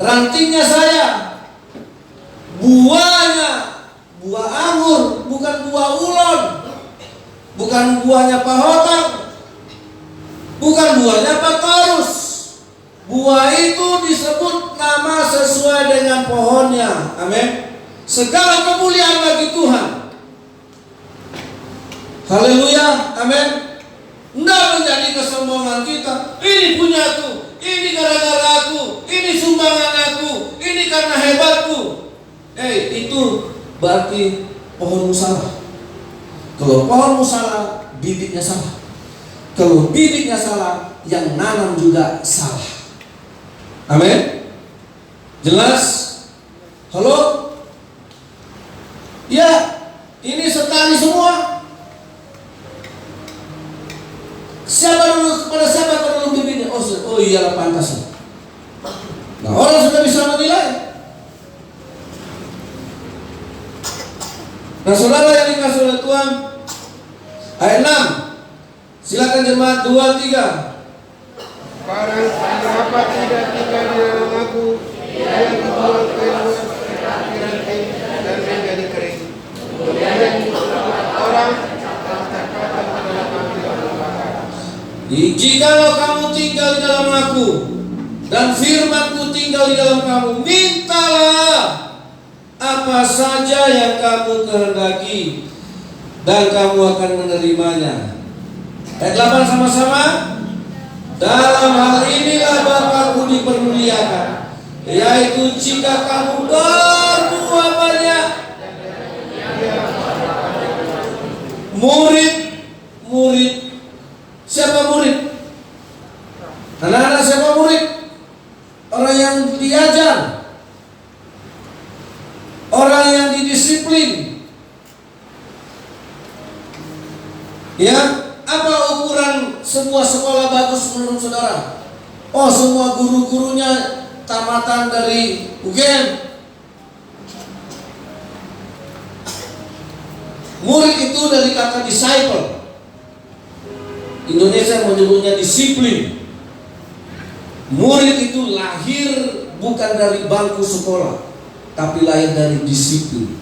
rantingnya saya, buahnya buah anggur, bukan buah ulon, bukan buahnya pahotang, bukan buahnya patorus. Buah itu disebut nama sesuai dengan pohonnya. Amin. Segala kemuliaan bagi Tuhan. Haleluya. Amin. Tidak menjadi kesombongan kita. Ini punyaku, ini gara-gara aku, ini sumbangan aku, ini karena hebatku. Itu berarti pohonmu salah. Kalau pohonmu salah, bibitnya salah. Kalau bibitnya salah, yang nanam juga salah. Amin. Jelas? Halo? Ya, ini setali semua. Siapa dulu, kepada siapa kalau bibitnya? Oh iyalah pantas. Nah, orang sudah bisa menilai. Nah, saudara yang dikasih oleh Tuhan, ayat 6. Silakan jemaat 2-3. Barang siapa tidak tinggal di dalam aku, dia dibuang ke luar ranting dan menjadi kering. Kemudian orang tercapai ke dalam api terbakar. Jikalau kamu tinggal di dalam aku dan firman-Ku tinggal di dalam kamu, mintalah apa saja yang kamu kehendaki dan kamu akan menerimanya. Ayat 8 sama-sama. Dalam hal inilah Bapa-Ku dipermuliakan, yaitu jika kamu berbuah banyak. Murid. Siapa murid? Anak-anak siapa murid? Orang yang diajar, orang yang didisiplin. Ya, apa ukuran sebuah sekolah bagus menurut saudara? Oh, semua guru-gurunya tamatan dari UGM. Murid itu dari kata disciple. Indonesia menyebutnya disiplin. Murid itu lahir bukan dari bangku sekolah, tapi lahir dari disiplin.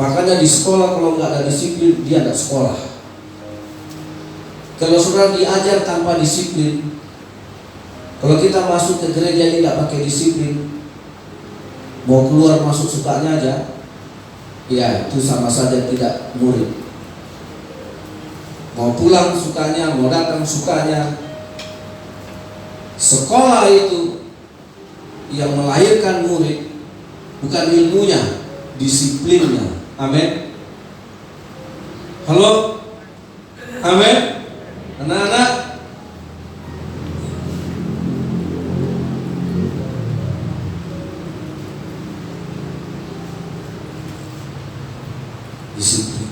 Makanya di sekolah kalau nggak ada disiplin, dia nggak sekolah. Kalau saudara diajar tanpa disiplin, kalau kita masuk ke gereja ini nggak pakai disiplin, Mau keluar masuk sukanya aja, ya itu sama saja tidak murid. Mau pulang sukanya, mau datang sukanya. Sekolah itu yang melahirkan murid bukan ilmunya, disiplinnya. Amin. Halo? Amin. Anak-anak, disiplin.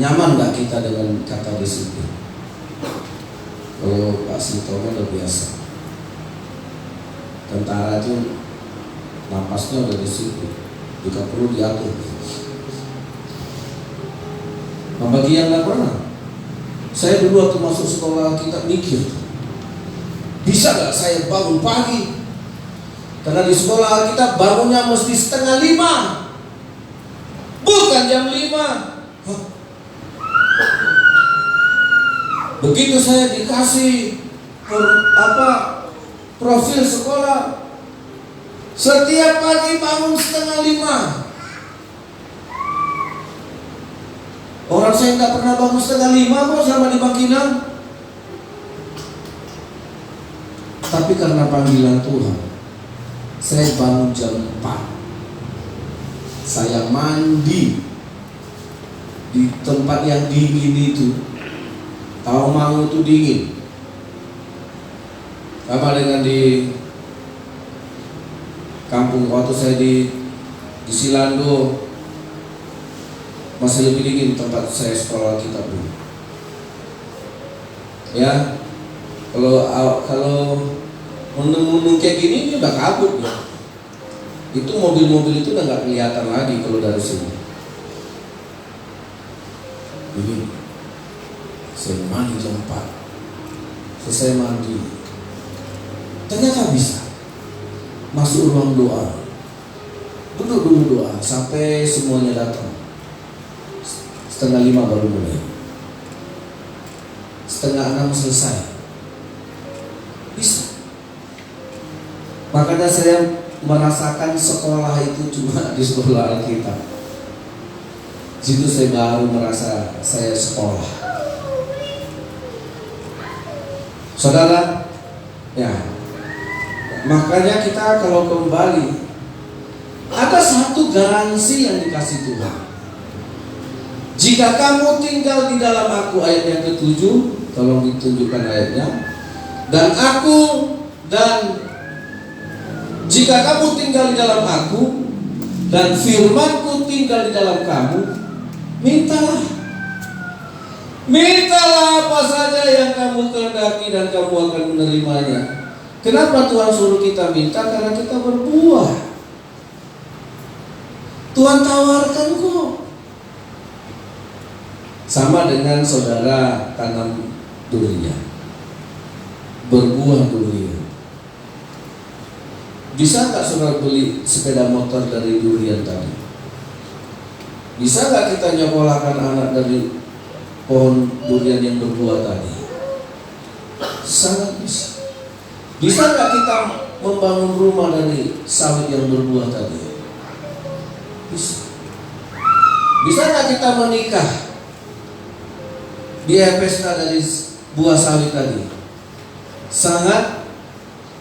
Nyaman gak kita dengan kata disiplin? Kalau Pak Sintomo udah biasa. Tentara itu napasnya udah disiplin, jika perlu diatur. Nah, bagi yang gak pernah, saya dulu waktu masuk sekolah kita mikir, bisa gak saya bangun pagi? Karena di sekolah kita bangunnya mesti 4:30, bukan jam 5. Begitu saya dikasih profil sekolah, setiap pagi bangun 4:30. Orang saya nggak pernah bangun 4:30 kok selama di Bangkinang. Tapi karena panggilan Tuhan, saya bangun jam 4. Saya mandi di tempat yang dingin itu. Tawangmangu itu dingin. Sama dengan di kampung waktu saya di Silando, masih lebih dingin tempat saya sekolah kitab dulu. Ya, kalau menung kayak gini ini udah kabut ya. Itu mobil-mobil itu udah nggak kelihatan lagi kalau dari sini. Ini saya mandi jam 4. Selesai mandi, ternyata bisa masuk ruang doa, duduk dulu doa sampai semuanya datang. 4:30 baru mulai, 5:30 selesai. Bisa. Makanya saya merasakan sekolah itu cuma di sekolah Alkitab. Situ saya baru merasa saya sekolah. Saudara, ya, makanya kita kalau kembali, ada satu garansi yang dikasih Tuhan. Jika kamu tinggal di dalam aku, ayat yang ke-7, tolong ditunjukkan ayatnya. Dan jika kamu tinggal di dalam aku dan firmanku tinggal di dalam kamu, mintalah apa saja yang kamu kehendaki dan kamu akan menerimanya. Kenapa Tuhan suruh kita minta? Karena kita berbuah. Tuhan tawarkan kok. Sama dengan saudara tanam durian, berbuah durian. Bisa nggak saudara beli sepeda motor dari durian tadi? Bisa nggak kita nyekolahkan anak dari pohon durian yang berbuah tadi? Sangat bisa. Bisa nggak kita membangun rumah dari sawit yang berbuah tadi? Bisa. Bisa nggak kita menikah biaya pesta dari buah sawit tadi? Sangat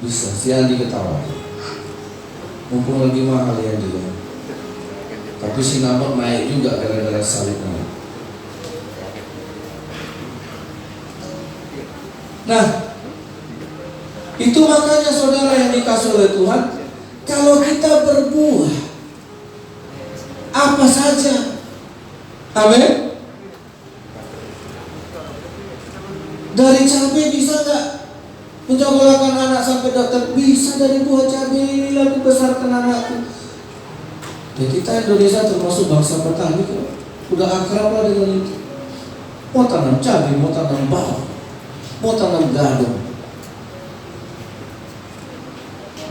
bisa. Si Andi ketawa. Mumpung lagi mahal ya dia. Tapi si Nabok naik juga gara-gara sawit naik. Nah, itu makanya saudara yang dikasih oleh Tuhan, kalau kita berbuah apa saja, amin. Dari cabai bisa nggak menyekolahkan anak sampai dokter? Bisa, dari buah cabai inilah aku besarkan anakku. Ya, kita Indonesia termasuk bangsa petani kok. Udah akrab lah dengan itu. Mau tanam cabai, mau tanam bawang, mau tanam gadung,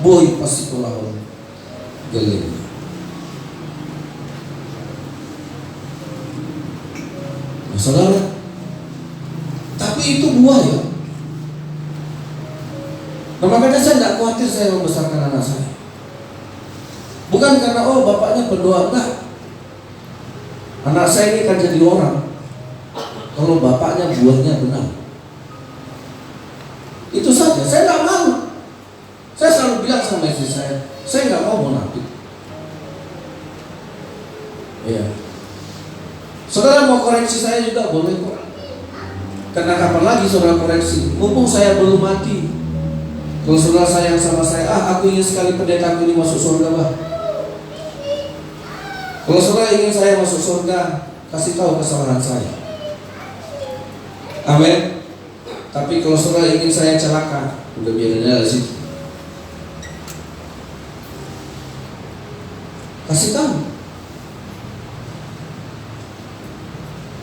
boy pasti kolahon geling. Nah, saudara, tapi itu buah ya. Nah, makanya saya tidak khawatir saya membesarkan anak saya. Bukan karena bapaknya berdoa, enggak. Anak saya ini akan jadi orang kalau bapaknya buahnya benar. Itu saja. Saya nggak mau. Saya selalu bilang sama istri saya nggak mau munafik. Iya. Saudara mau koreksi saya juga boleh kok. Karena kapan lagi saudara koreksi? Mumpung saya belum mati. Kalau saudara sayang sama saya, aku ingin sekali pendetaku ini masuk surga, bah. Kalau saudara ingin saya masuk surga, kasih tahu kesalahan saya. Amin. Tapi kalau saudara ingin saya celaka, udah biarin aja sih. Kasih tahu.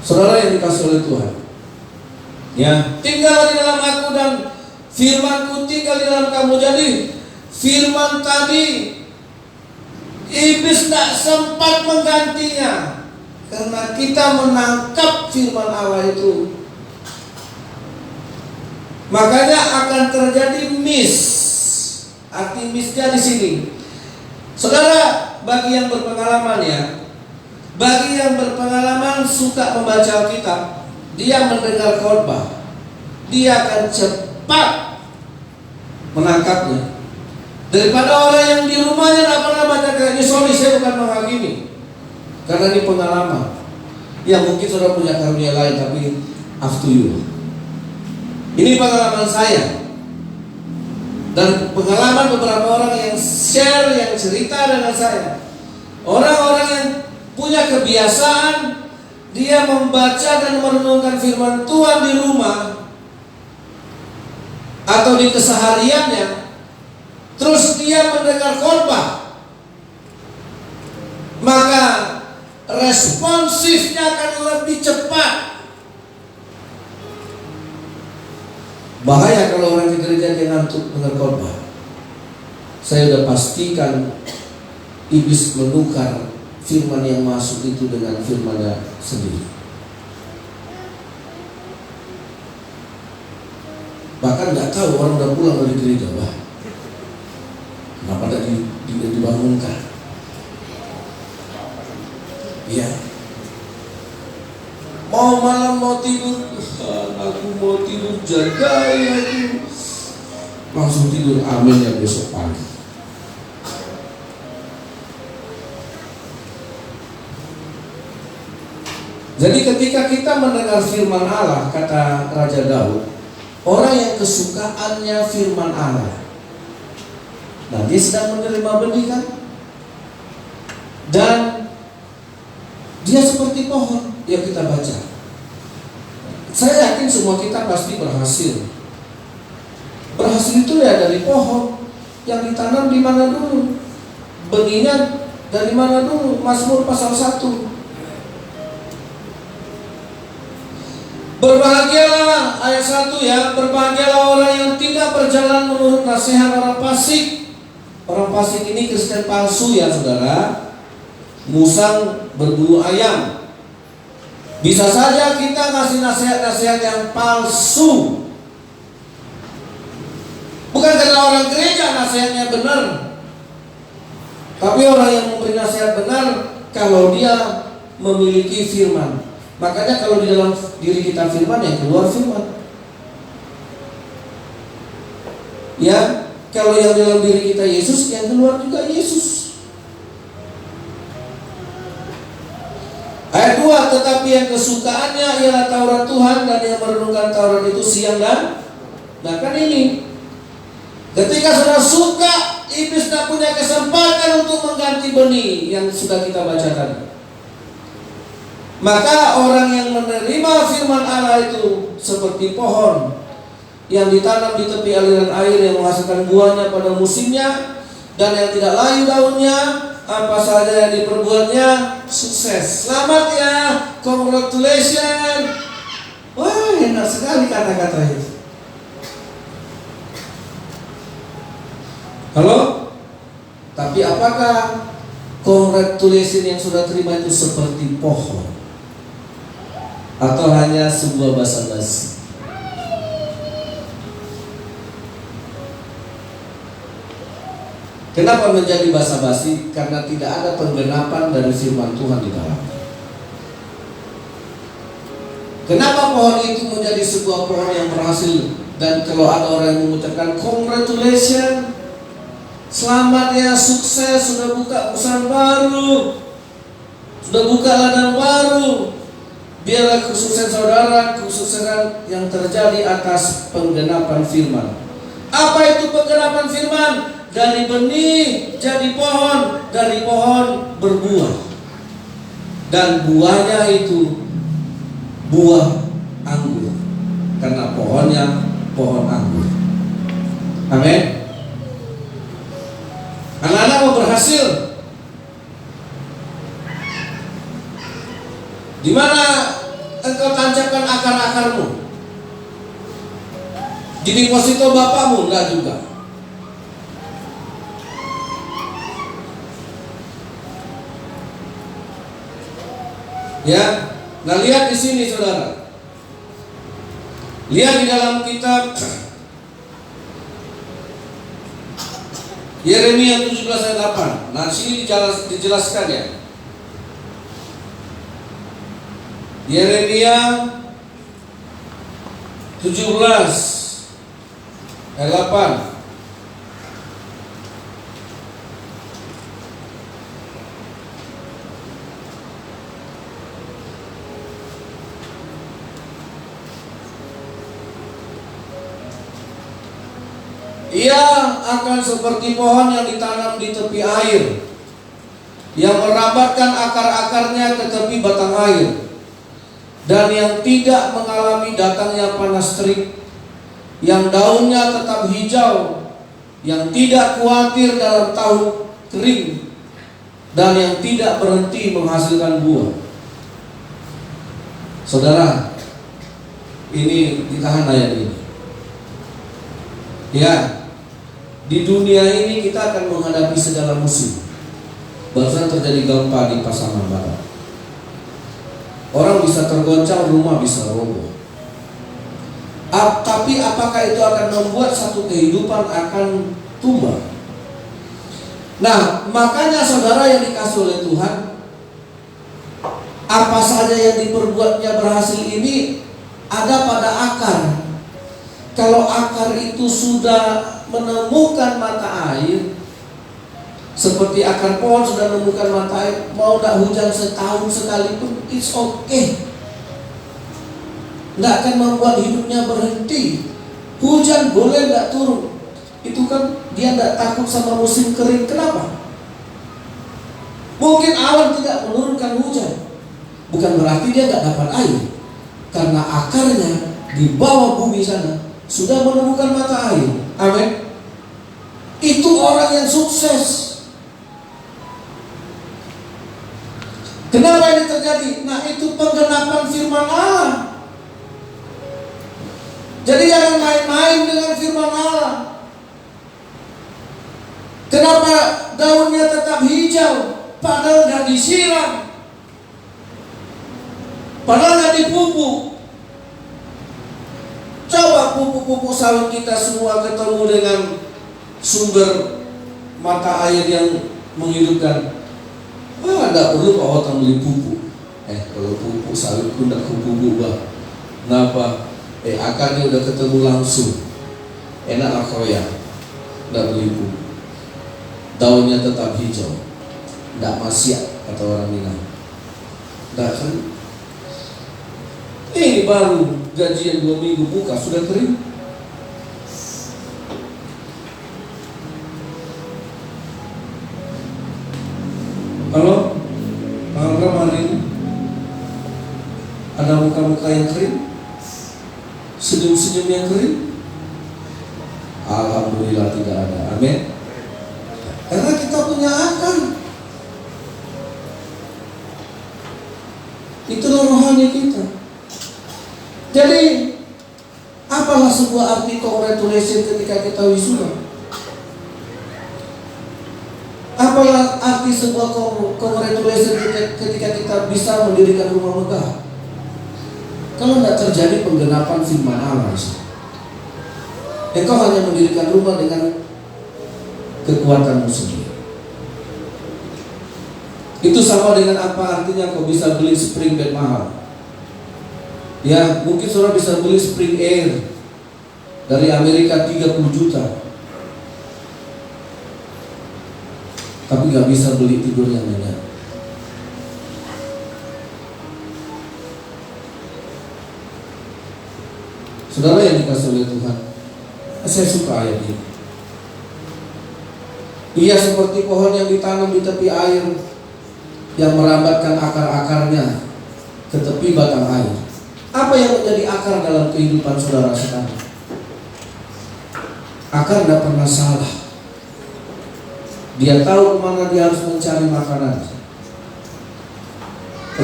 Saudara yang dikasih oleh Tuhan, ya, tinggal di dalam aku dan firman-Ku tinggal di dalam kamu. Jadi firman tadi iblis tak sempat menggantinya karena kita menangkap firman Allah itu. Makanya akan terjadi miss. Arti missnya di sini, saudara, bagi yang berpengalaman ya. Bagi yang berpengalaman suka membaca Alkitab, dia mendengar khotbah, dia akan cepat menangkapnya daripada orang yang di rumahnya tidak pernah baca kayak ini. Sorry, saya bukan menghakimi, karena ini pengalaman. Ya mungkin saudara punya karunia lain, tapi up to you. Ini pengalaman saya dan pengalaman beberapa orang yang share, yang cerita dengan saya. Orang-orang yang punya kebiasaan dia membaca dan merenungkan firman Tuhan di rumah atau di kesehariannya, terus dia mendengar khotbah, maka responsifnya akan lebih cepat. Bahaya kalau orang di gereja dia ngantuk dengar khotbah. Saya sudah pastikan iblis menukar firman yang masuk itu dengan firman-Nya sendiri. Bahkan nggak tahu orang udah pulang dari gereja, wah, kenapa tidak dibangunkan? Iya. Mau malam mau tidur, aku mau tidur, jagai aku. Langsung tidur, amin ya besok pagi. Jadi ketika kita mendengar firman Allah, kata Raja Daud, orang yang kesukaannya firman Allah, nah dia sedang menerima benih kan? Dan dia seperti pohon yang kita baca. Saya yakin semua kita pasti berhasil. Berhasil itu ya dari pohon yang ditanam di mana dulu, benihnya dari mana dulu. Mazmur pasal 1. Berbahagialah, ayat 1 ya, berbahagialah orang yang tidak berjalan menurut nasihat orang fasik. Orang fasik ini Kristen palsu ya saudara, musang berbulu ayam. Bisa saja kita ngasih nasihat-nasihat yang palsu. Bukan karena orang gereja nasihatnya benar, tapi orang yang memberi nasihat benar kalau dia memiliki firman. Makanya kalau di dalam diri kita firman, yang keluar firman. Ya, kalau yang dalam diri kita Yesus, yang keluar juga Yesus. Ayat 2, tetapi yang kesukaannya ialah Taurat Tuhan, dan yang merenungkan Taurat itu siang dan kan ini. Ketika sudah suka, iblis tak punya kesempatan untuk mengganti benih yang sudah kita baca tadi. Maka orang yang menerima firman Allah itu seperti pohon yang ditanam di tepi aliran air, yang menghasilkan buahnya pada musimnya, dan yang tidak layu daunnya, apa saja yang diperbuatnya sukses. Selamat ya, congratulations. Wah, enak sekali kata-kata itu. Halo? Tapi apakah congratulations yang sudah terima itu seperti pohon? Atau hanya sebuah basa-basi? Kenapa menjadi basa-basi? Karena tidak ada penggenapan dari firman Tuhan di dalam. Kenapa pohon itu menjadi sebuah pohon yang berhasil? Dan kalau ada orang yang mengucapkan congratulations, selamat ya, sukses, sudah buka perusahaan baru, sudah buka ladang baru. Biarlah kesuksesan saudara, kesuksesan yang terjadi atas penggenapan firman. Apa itu penggenapan firman? Dari benih jadi pohon, dari pohon berbuah. Dan buahnya itu buah anggur, karena pohonnya pohon anggur. Amin. Anak-anak mau berhasil, di mana engkau tancapkan akar-akarmu? Di deposito bapakmu? Enggak juga. Ya, nah lihat di sini saudara. Lihat di dalam kitab Yeremia 17 ayat 8. Nah, sini dijelaskan ya. Yeremia 17 ayat 8. Ia akan seperti pohon yang ditanam di tepi air, yang merambatkan akar-akarnya ke tepi batang air, dan yang tidak mengalami datangnya panas terik, yang daunnya tetap hijau, yang tidak khawatir dalam tahun kering, dan yang tidak berhenti menghasilkan buah. Saudara, ini ditahan ayat ini. Ya, di dunia ini kita akan menghadapi segala musuh. Barusan terjadi gempa di Pasaman Barat. Orang bisa tergoncang, rumah bisa roboh. Tapi apakah itu akan membuat satu kehidupan akan tumbang? Nah, makanya saudara yang dikasih oleh Tuhan, apa saja yang diperbuatnya berhasil ini ada pada akar. Kalau akar itu sudah menemukan mata air, seperti akar pohon sudah menemukan mata air, mau tidak hujan setahun sekalipun, it's okay. Tidak akan membuat hidupnya berhenti. Hujan boleh tidak turun, itu kan dia tidak takut sama musim kering. Kenapa? Mungkin awan tidak menurunkan hujan, bukan berarti dia tidak dapat air, karena akarnya di bawah bumi sana sudah menemukan mata air. Amin. Itu orang yang sukses. Kenapa ini terjadi? Nah, itu penggenapan firman Allah. Jadi jangan main-main dengan firman Allah. Kenapa daunnya tetap hijau padahal nggak disiram, padahal nggak dipupuk? Coba pupuk-pupuk sawit kita semua ketemu dengan sumber mata air yang menghidupkan. Tidak perlu Pak Otang beli pupuk. Kalau pupuk sawit pun tidak pupuk, Pak. Kenapa? Akarnya udah ketemu langsung. Enak lah koyak. Tidak beli pupuk. Daunnya tetap hijau. Tidak maksiat kata orang Minang. Tidak kan? Ini baru gajian 2 minggu buka sudah kering. Halo, tanggal berapa hari ini? Ada muka-muka yang kering, senyum-senyum yang kering? Alhamdulillah tidak ada. Amin. Karena kita punya akal. Itulah rohani kita. Jadi, apalah sebuah arti congratulation ketika kita wisuda? Apalah arti sebuah congratulation ketika kita bisa mendirikan rumah megah? Kalau tidak terjadi penggenapan firman Allah, engkau hanya mendirikan rumah dengan kekuatanmu sendiri. Itu sama dengan apa artinya kau bisa beli spring bed mahal. Ya, mungkin saudara bisa beli Spring Air dari Amerika 30 juta, tapi gak bisa beli tidur yang nyenyak. Saudara yang dikasih oleh Tuhan, saya suka ayat ini. Ia seperti pohon yang ditanam di tepi air, yang merambatkan akar-akarnya ke tepi batang air. Apa yang menjadi akar dalam kehidupan saudara sekarang? Akar tidak pernah salah. Dia tahu kemana dia harus mencari makanan.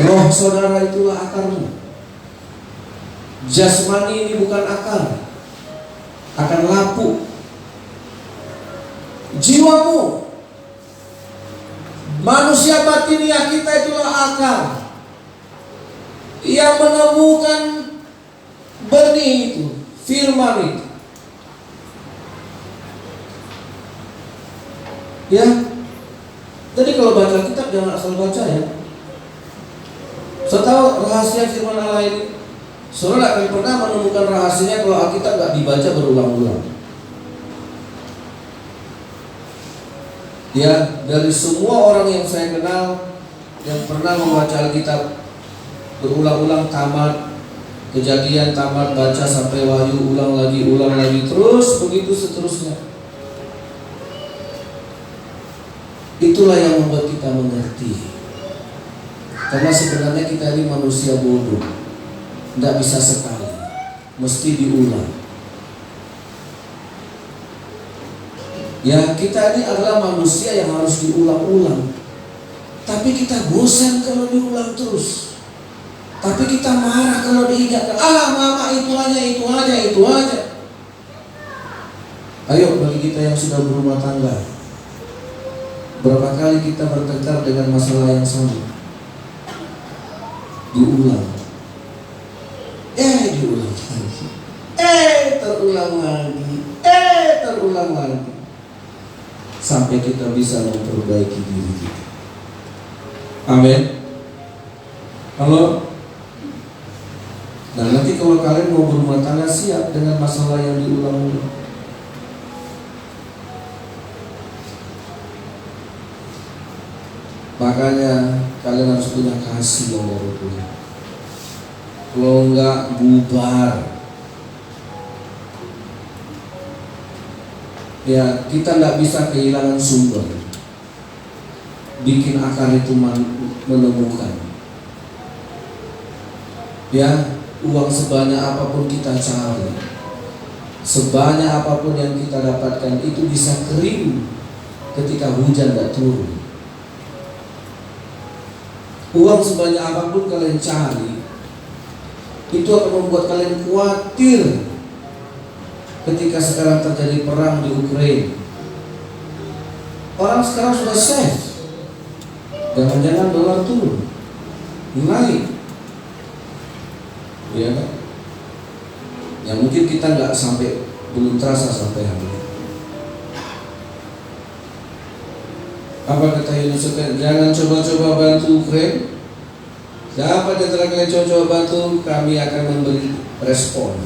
Roh saudara itulah akarmu. Jasmani ini bukan akar, akan lapuk. Jiwamu, manusia batiniah kita itulah akar yang menemukan benih itu, firman itu. Ya, jadi kalau baca kitab jangan asal baca ya. Saya tahu rahasia firman Allah ini. Saudara akan pernah menemukan rahasianya kalau Alkitab nggak dibaca berulang-ulang. Ya, dari semua orang yang saya kenal yang pernah membaca Alkitab berulang-ulang, tamat, Kejadian tamat, baca sampai Wahyu, ulang lagi, terus begitu seterusnya. Itulah yang membuat kita mengerti. Karena sebenarnya kita ini manusia bodoh, tidak bisa sekali, mesti diulang. Ya, kita ini adalah manusia yang harus diulang-ulang. Tapi kita bosan kalau diulang terus. Tapi kita marah kalau diingatkan. Mama itu aja. Ayo, bagi kita yang sudah berumah tangga, berapa kali kita bertengkar dengan masalah yang sama? Diulang. Diulang lagi. Terulang lagi. Sampai kita bisa memperbaiki diri kita. Amin. Halo. Nah, nanti kalau kalian mau berumah tangga, siap dengan masalah yang diulang-ulang. Makanya kalian harus punya kasih yang baru punya. Kalau enggak, bubar. Ya, kita enggak bisa kehilangan sumber. Bikin akar itu menemukan. Ya, uang sebanyak apapun kita cari, sebanyak apapun yang kita dapatkan, itu bisa kering ketika hujan tidak turun. Uang sebanyak apapun kalian cari, itu akan membuat kalian khawatir ketika sekarang terjadi perang di Ukraina. Orang sekarang sudah safe, jangan-jangan dolar turun, naik. Ya kan? Ya mungkin kita nggak sampai, belum terasa sampai hari ini. Apa kata Yunus? Jangan coba-coba bantu Ukraina. Siapa di antara kalian coba-coba bantu, kami akan memberi respon.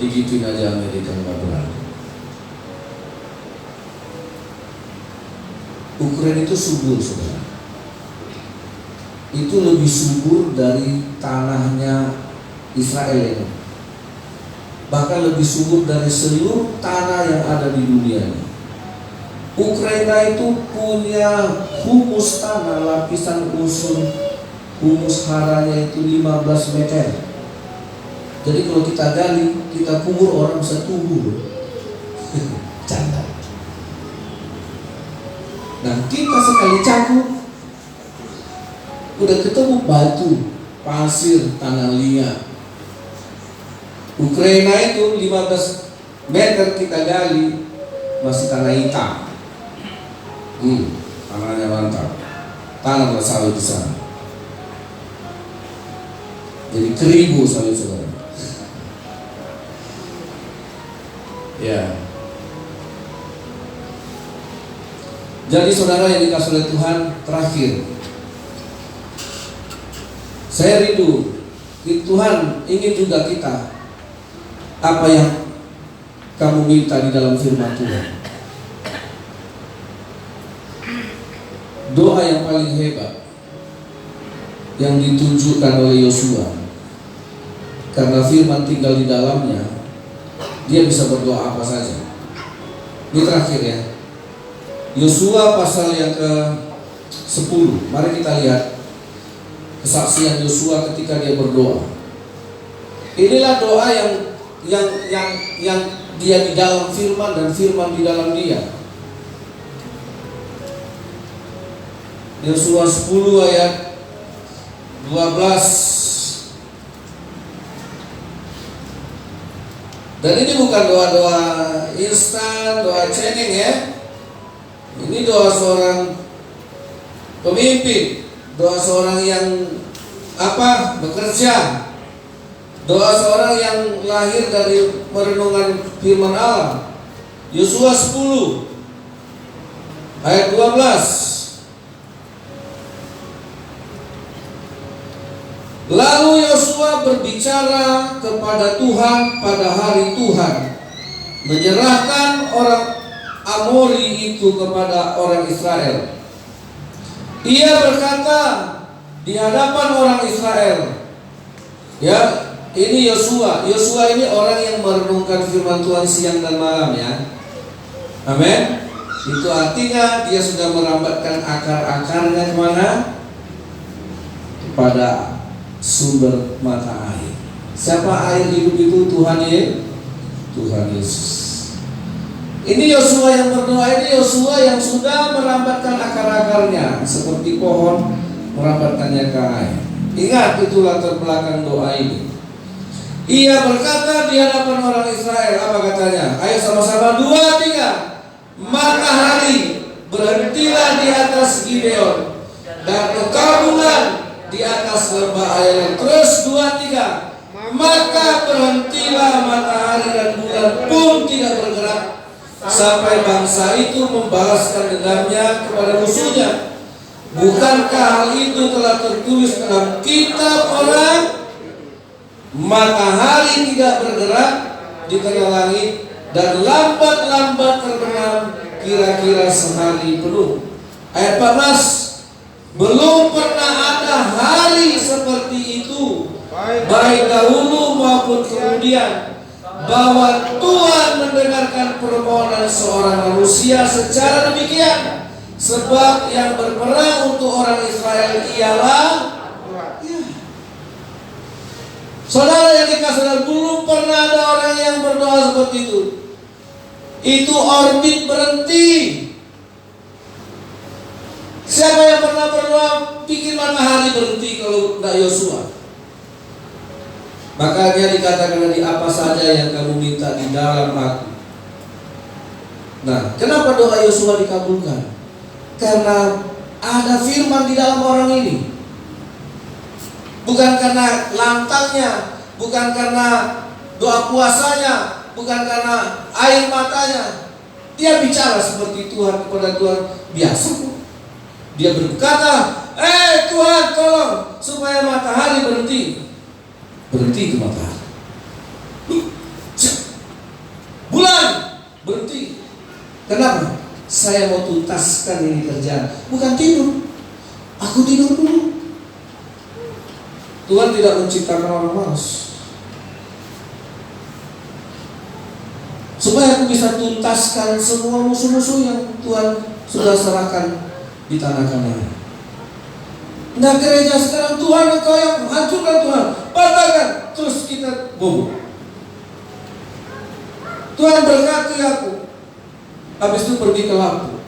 Digituin aja Amerika nggak berani. Ukraina itu subur, saudara. Itu lebih subur dari tanahnya Israel ini. Bahkan lebih subur dari seluruh tanah yang ada di dunia ini. Ukraina itu punya humus tanah, lapisan usun humus haranya itu 15 meter. Jadi kalau kita gali, kita kubur, orang bisa tumbuh. Canda. Nah, kita sekali cangkuk udah ketemu batu, pasir, tanah liat. Ukraina itu 15 meter kita gali, masih tanah hitam. Tanahnya mantap. Tanah sawit di sana. Jadi keribu sawit, saudara. Ya. Jadi saudara yang dikasih oleh Tuhan, terakhir, saya rindu Tuhan ingin juga kita, apa yang kamu minta di dalam firman Tuhan. Doa yang paling hebat yang ditunjukkan oleh Yosua, karena firman tinggal di dalamnya, dia bisa berdoa apa saja. Ini terakhir ya, Yosua pasal yang ke-10. Mari kita lihat kesaksian Yosua ketika dia berdoa. Inilah doa yang dia di dalam firman dan firman di dalam dia. Yosua 10 ayat 12. Dan ini bukan doa-doa instan, doa cengeng ya. Ini doa seorang pemimpin, doa seorang yang bekerja, doa seorang yang lahir dari merenungan firman Allah. Yosua 10 ayat 12. Lalu Yosua berbicara kepada Tuhan pada hari Tuhan, menyerahkan orang Amori itu kepada orang Israel. Ia berkata di hadapan orang Israel, ya, ini Yosua. Yosua ini orang yang merenungkan firman Tuhan siang dan malam ya. Amin. Itu artinya dia sudah merambatkan akar-akarnya kemana? Kepada sumber mata air. Siapa air hidup itu? Tuhan Yesus. Ini Yosua yang berdoa, ini Yosua yang sudah merambatkan akar-akarnya seperti pohon merambatkannya ke air. Ingat itu latar belakang doa ini. Ia berkata di hadapan orang Israel, apa katanya? Ayo sama-sama 2, 3. Matahari berhentilah di atas Gibeon, dan engkau bulan di atas lembah Aijalon. Terus 2, 3. Maka berhentilah matahari dan bulan pun tidak bergerak sampai bangsa itu membalaskan dendamnya kepada musuhnya. Bukankah hal itu telah tertulis dalam kitab orang? Matahari tidak bergerak di tengah langit dan lambat-lambat terbenam kira-kira sehari penuh. Ayat 14. Belum pernah ada hari seperti itu, baik dahulu maupun kemudian, bahwa Tuhan mendengarkan permohonan seorang manusia secara demikian. Sebab yang berperang untuk orang Israel ialah ya. Saudara yang dikasih Allah, belum pernah ada orang yang berdoa seperti itu. Itu orbit berhenti. Siapa yang pernah berdoa bikin matahari berhenti kalau tidak Yosua? Makanya dikatakan tadi, apa saja yang kamu minta di dalam aku. Nah, kenapa doa Yosua dikabulkan? Karena ada firman di dalam orang ini. Bukan karena lantangnya, bukan karena doa puasanya, bukan karena air matanya. Dia bicara seperti Tuhan kepada Tuhan biasa. Dia berkata, Tuhan tolong supaya matahari berhenti. Berhenti ke matahari. Bulan berhenti. Kenapa? Saya mau tuntaskan ini kerjaan. Bukan tidur. Aku tidur dulu. Tuhan tidak menciptakan orang malas. Supaya aku bisa tuntaskan semua musuh-musuh yang Tuhan sudah serahkan di tanah Kanaan. Nah, gereja sekarang, Tuhan engkau yang hancurkan, Tuhan patahkan, terus kita bohong. Tuhan berkati aku, habis itu pergi ke lampu.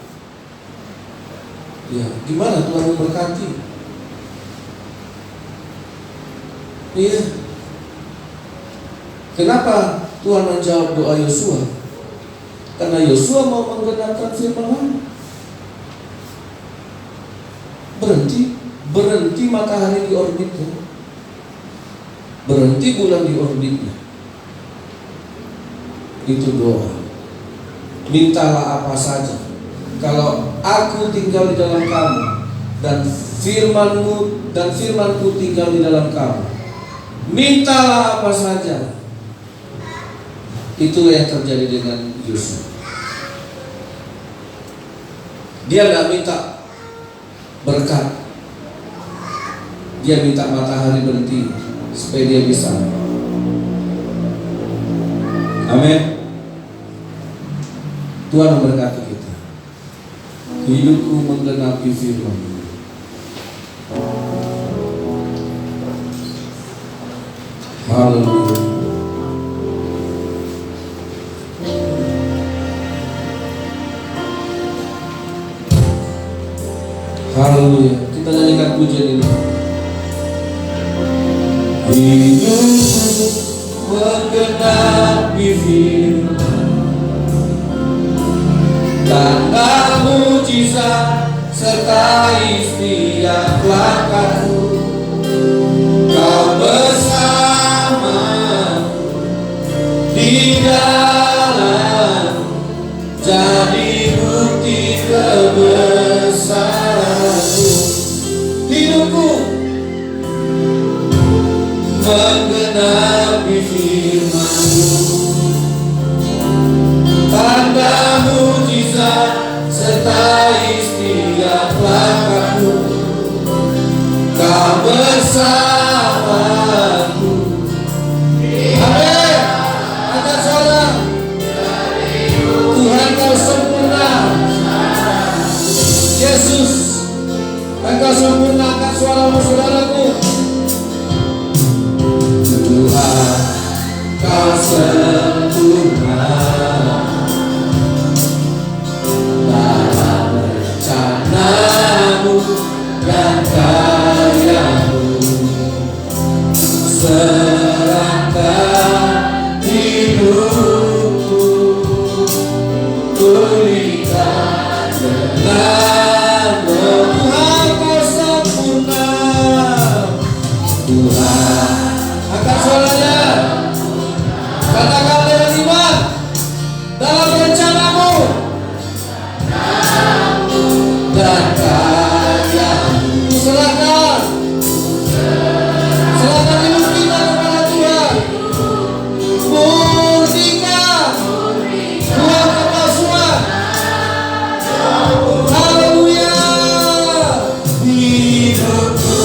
Ya, gimana Tuhan memberkati? Iya. Kenapa Tuhan menjawab doa Yosua? Karena Yosua mau menggenapkan firman Allah. Berhenti matahari di orbitnya, berhenti bulan di orbitnya. Itu doa. Mintalah apa saja kalau aku tinggal di dalam kamu dan firmanku tinggal di dalam kamu, mintalah apa saja. Itu yang terjadi dengan Yusuf. Dia nggak minta berkat, dia minta matahari berhenti supaya dia bisa. Amin. Tuhan memberkati kita. Hidupku menggenapi firman. Haleluya. Haleluya. Kita nyanyikan pujian ini. Hidupku menggenapi firman, tanda mujizat sertai setiap langkahku. Kau bersamaku di dalam, jadi bukti kebesaranmu. Hidupku menggenapi firman-Mu, tanda mujizat sertai setiap langkahku. Kau bersamaku. Amin. Angkat suara. Tuhan Kau sempurna. Yesus, Engkau sempurna. Angkat suaramu, saudaraku. Tuhan, Kau sempurna dalam rencana-Mu dan karya-Mu. Serahkan hidupku, pulihkan dengan-Mu. Tuhan, Kau sempurna. Tuhan, angkat suaranya, katakan dengan iman, dalam rencana-Mu dan karya-Mu. Serahkan hidup kita kepada Tuhan. Murnikan buang kepalsuan. Haleluya. Hidupku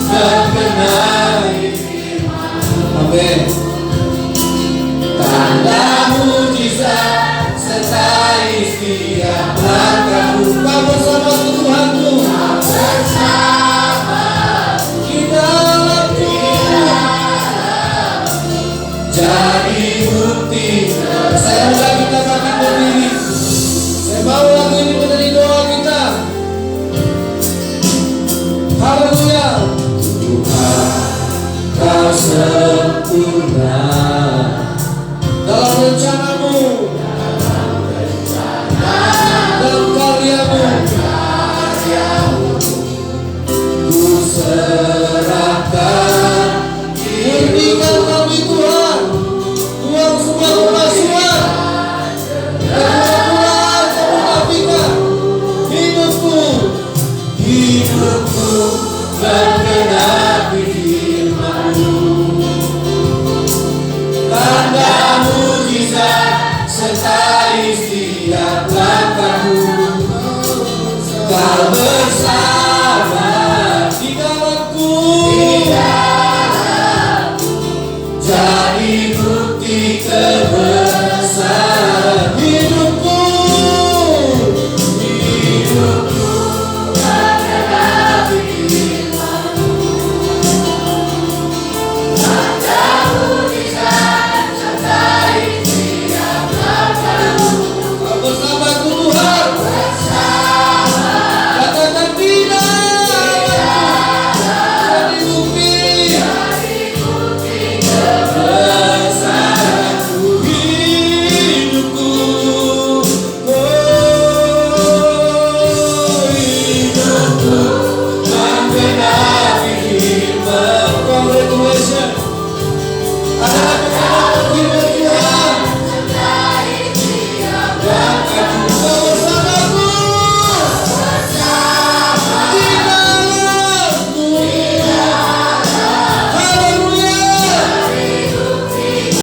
menggenapi. Amin. Tanda mujizat sertai setiap langkahku. Kau bersama Tuhanku. Di dalamku, jadi bukti. Saya undang kita bangkit berdiri. Saya mau lagu ini menjadi doa kita. Haleluya. Tuhan, Kau sempurna dalam rencana-Mu dan karya-Mu. Ku serahkan, murnikan kami Tuhan. Tuhan semua kemasukan dan kekurangan Kau menafikan hidupku. Hidupku menggenapi firman-Mu, tanda mujizat sertai setiap langkahku. Kau bersama di dalamku, jadi bukti kebesaran hidupku. Hidupku